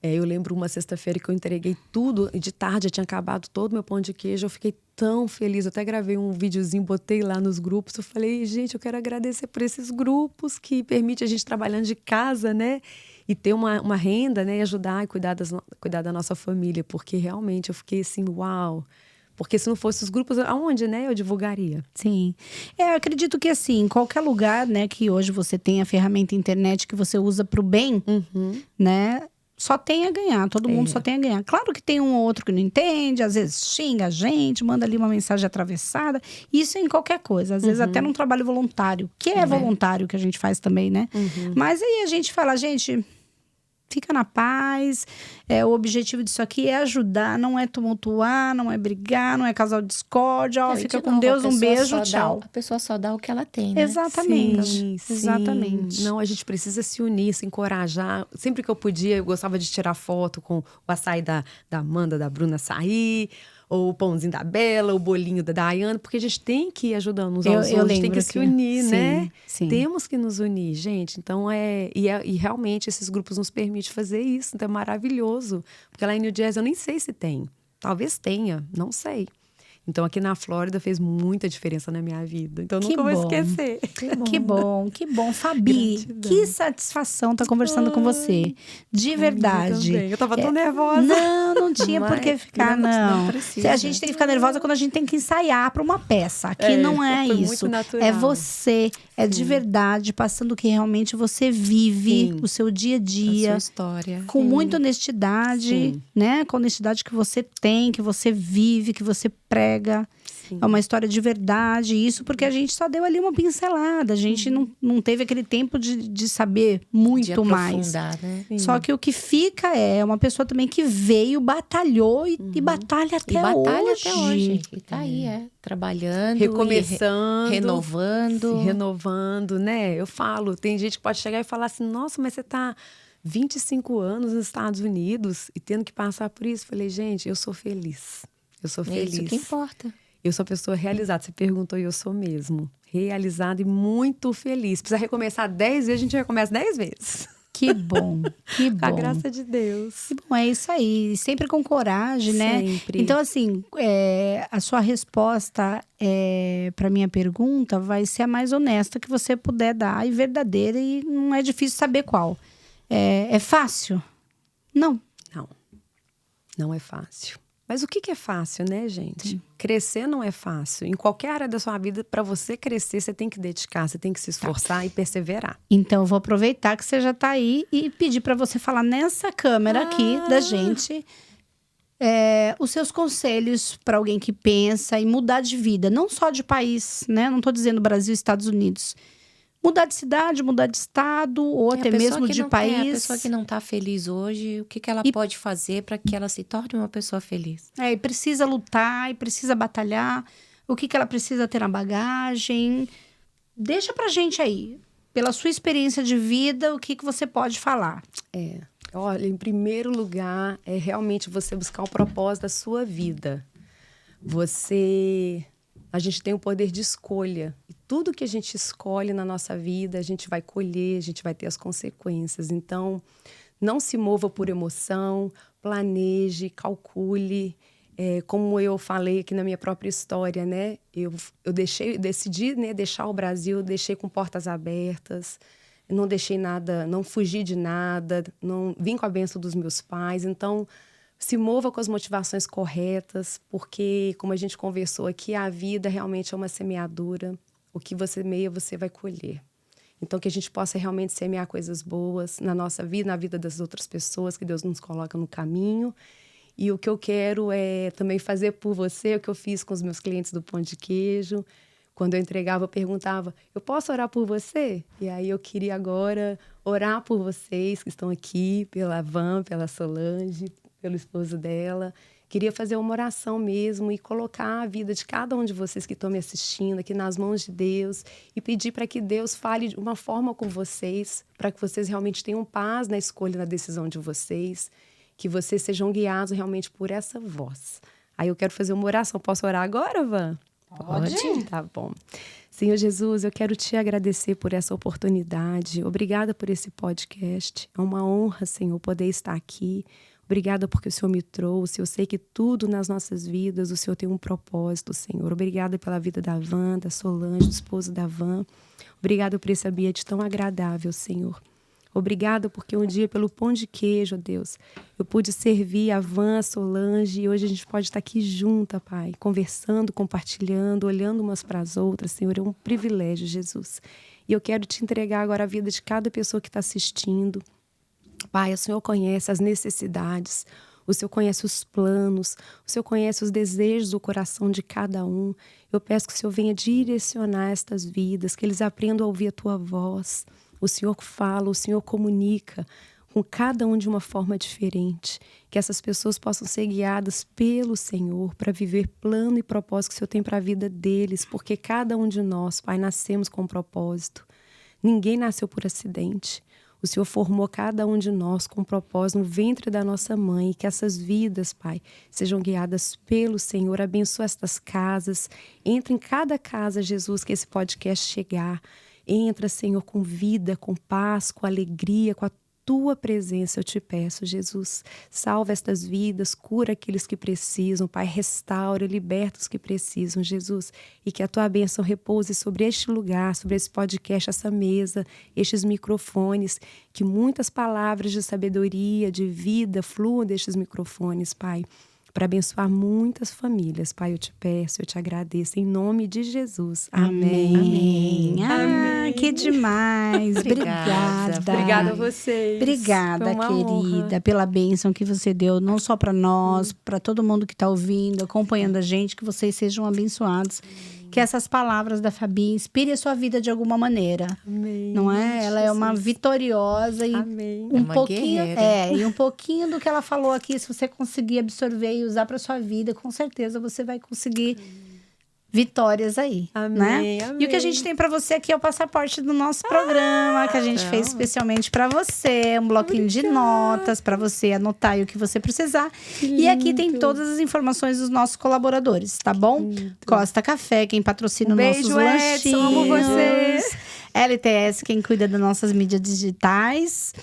Eu lembro uma sexta-feira que eu entreguei tudo. E de tarde, já tinha acabado todo o meu pão de queijo. Eu fiquei tão feliz. Eu até gravei um videozinho, botei lá nos grupos. Eu falei, gente, eu quero agradecer por esses grupos que permitem a gente trabalhando de casa, né? E ter uma renda, né? E ajudar e cuidar da nossa família. Porque realmente eu fiquei assim, uau... Porque se não fosse os grupos, aonde, né, eu divulgaria? Sim. Eu acredito que, assim, em qualquer lugar, né, que hoje você tem a ferramenta internet que você usa pro bem, né, só tem a ganhar. Todo mundo só tem a ganhar. Claro que tem um ou outro que não entende, às vezes xinga a gente, manda ali uma mensagem atravessada. Isso em qualquer coisa. Às vezes até num trabalho voluntário, que é voluntário que a gente faz também, né? Mas aí a gente fala, gente... Fica na paz. O objetivo disso aqui é ajudar, não é tumultuar, não é brigar, não é causar discórdia. Fica com Deus, um beijo, tchau. A pessoa só dá o que ela tem, né? Exatamente. Sim. Exatamente. Não, a gente precisa se unir, se encorajar. Sempre que eu podia, eu gostava de tirar foto com o açaí da Amanda, da Bruna açaí, ou o pãozinho da Bela, o bolinho da Dayana, porque a gente tem que ir ajudando uns aos outros, a gente tem que se unir, né? Sim. Temos que nos unir, gente. Então, e realmente esses grupos nos permitem fazer isso. Então, é maravilhoso. Porque lá em New Jersey eu nem sei se tem. Talvez tenha, não sei. Então, aqui na Flórida fez muita diferença na minha vida. Então, eu nunca vou esquecer. Que bom. Fabi, Gratidão. que satisfação estar conversando com você. De verdade. Eu tava tão nervosa. Não tinha por que ficar, não. precisa. A gente tem que ficar nervosa quando a gente tem que ensaiar para uma peça. Aqui não é foi isso. muito natural. É você, é de verdade, passando o que realmente você vive, o seu dia a A dia. sua história. Com muita honestidade, né? Com a honestidade que você tem, que você vive, que você prega. É uma história de verdade. Isso porque a gente só deu ali uma pincelada. A gente não teve aquele tempo de saber muito mais. Né? Só que o que fica é uma pessoa também que veio, batalhou e batalha até hoje. E tá aí, trabalhando. Recomeçando. Renovando. Se renovando, né? Eu falo, tem gente que pode chegar e falar assim, nossa, mas você tá 25 anos nos Estados Unidos e tendo que passar por isso. Falei, gente, eu sou feliz. Eu sou feliz. É isso que importa. Eu sou uma pessoa realizada. Você perguntou e eu sou mesmo. Realizada e muito feliz. Precisa recomeçar 10 vezes, a gente recomeça 10 vezes. Que bom, que bom. Com a graça de Deus. Que bom, é isso aí. Sempre com coragem, né? Sempre. Então, assim, a sua resposta para minha pergunta vai ser a mais honesta que você puder dar e verdadeira. E não é difícil saber qual. É fácil? Não. Não é fácil. Mas o que é fácil, né, gente? Crescer não é fácil. Em qualquer área da sua vida, para você crescer, você tem que dedicar, você tem que se esforçar e perseverar. Então, eu vou aproveitar que você já tá aí e pedir para você falar nessa câmera aqui da gente os seus conselhos para alguém que pensa em mudar de vida, não só de país, né? Não tô dizendo Brasil, Estados Unidos. Mudar de cidade, mudar de estado, ou até mesmo de país. A pessoa que não está feliz hoje, o que ela pode fazer para que ela se torne uma pessoa feliz? E precisa lutar, e precisa batalhar. O que ela precisa ter na bagagem. Deixa pra gente aí, pela sua experiência de vida, o que você pode falar. Olha, em primeiro lugar, é realmente você buscar o propósito da sua vida. A gente tem o poder de escolha. E tudo que a gente escolhe na nossa vida, a gente vai colher, a gente vai ter as consequências. Então, não se mova por emoção, planeje, calcule. Como eu falei aqui na minha própria história, né? Eu decidi, né, deixar o Brasil, deixei com portas abertas. Não deixei nada, não fugi de nada, não vim com a bênção dos meus pais. Então, se mova com as motivações corretas, porque, como a gente conversou aqui, a vida realmente é uma semeadura. O que você semeia, você vai colher. Então, que a gente possa realmente semear coisas boas na nossa vida, na vida das outras pessoas, que Deus nos coloca no caminho. E o que eu quero é também fazer por você, o que eu fiz com os meus clientes do Pão de Queijo. Quando eu entregava, eu perguntava, eu posso orar por você? E aí eu queria agora orar por vocês que estão aqui, pela Van, pela Solange, pelo esposo dela. Queria fazer uma oração mesmo e colocar a vida de cada um de vocês que estão me assistindo aqui nas mãos de Deus e pedir para que Deus fale de uma forma com vocês, para que vocês realmente tenham paz na escolha, na decisão de vocês, que vocês sejam guiados realmente por essa voz. Aí eu quero fazer uma oração. Posso orar agora, Van? Pode. Tá bom. Senhor Jesus, eu quero te agradecer por essa oportunidade. Obrigada por esse podcast. É uma honra, Senhor, poder estar aqui. Obrigada porque o Senhor me trouxe. Eu sei que tudo nas nossas vidas, o Senhor tem um propósito, Senhor. Obrigada pela vida da Van, da Solange, do esposo da Van. Obrigada por esse ambiente tão agradável, Senhor. Obrigada porque um dia, pelo Pão de Queijo, Deus, eu pude servir a Van, a Solange, e hoje a gente pode estar aqui junta, Pai, conversando, compartilhando, olhando umas para as outras, Senhor, é um privilégio, Jesus. E eu quero te entregar agora a vida de cada pessoa que está assistindo. Pai, o Senhor conhece as necessidades, o Senhor conhece os planos, o Senhor conhece os desejos do coração de cada um. Eu peço que o Senhor venha direcionar estas vidas, que eles aprendam a ouvir a Tua voz. O Senhor fala, o Senhor comunica com cada um de uma forma diferente. Que essas pessoas possam ser guiadas pelo Senhor para viver plano e propósito que o Senhor tem para a vida deles. Porque cada um de nós, Pai, nascemos com um propósito. Ninguém nasceu por acidente. O Senhor formou cada um de nós com um propósito no ventre da nossa mãe. E que essas vidas, Pai, sejam guiadas pelo Senhor. Abençoa estas casas. Entra em cada casa, Jesus, que esse podcast chegar. Entra, Senhor, com vida, com paz, com alegria, com a Tua presença, eu te peço, Jesus. Salva estas vidas, cura aqueles que precisam, Pai, restaura, liberta os que precisam, Jesus. E que a Tua bênção repouse sobre este lugar, sobre esse podcast, essa mesa, estes microfones. Que muitas palavras de sabedoria, de vida fluam destes microfones, Pai. Para abençoar muitas famílias. Pai, eu te peço, eu te agradeço. Em nome de Jesus. Amém. Amém. Amém. Que demais. Obrigada. Obrigada a vocês. Obrigada, Foi uma querida, honra. pela bênção que você deu, não só para nós, para todo mundo que está ouvindo, acompanhando a gente, que vocês sejam abençoados. Que essas palavras da Fabi inspirem a sua vida de alguma maneira. Amém. Não é? Ela é uma vitoriosa e Amém. um É uma pouquinho, guerreira. e um pouquinho do que ela falou aqui, se você conseguir absorver e usar para sua vida, com certeza você vai conseguir vitórias aí, Amém, né? amém. E o que a gente tem para você aqui é o passaporte do nosso programa, que a gente fez especialmente para você, um bloquinho de notas para você anotar aí o que você precisar. E aqui tem todas as informações dos nossos colaboradores, tá bom? Costa Café, quem patrocina os nossos Beijo, Edson, lanchinhos. amo você. LTS, quem cuida das nossas mídias digitais.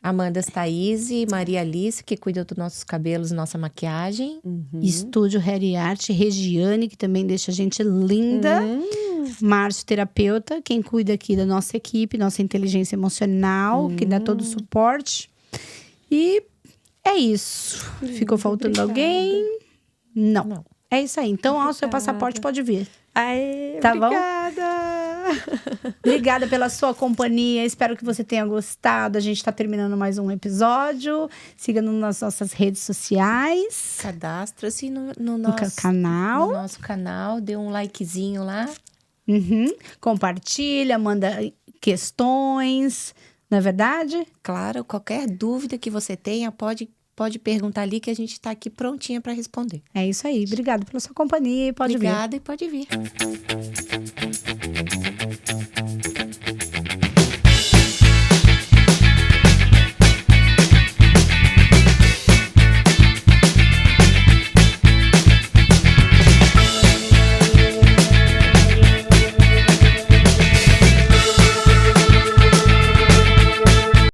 Amanda Thaís, Maria Alice, que cuida dos nossos cabelos, nossa maquiagem. Estúdio Hair Art, Regiane, que também deixa a gente linda. Márcio, terapeuta, quem cuida aqui da nossa equipe, nossa inteligência emocional, que dá todo o suporte. E é isso. Ficou faltando alguém? Não. Não. É isso aí. Então, ó, o seu passaporte pode vir. Aê, Tá bom? obrigada! Obrigada pela sua companhia. Espero que você tenha gostado. A gente tá terminando mais um episódio. Siga-nos nas nossas redes sociais. Cadastra-se no No nosso canal. no nosso canal, dê um likezinho lá. Uhum. Compartilha, manda questões. Não é verdade? Claro, qualquer dúvida que você tenha, pode perguntar ali que a gente está aqui prontinha para responder. É isso aí. Obrigada pela sua companhia. Pode vir. Obrigada e pode vir.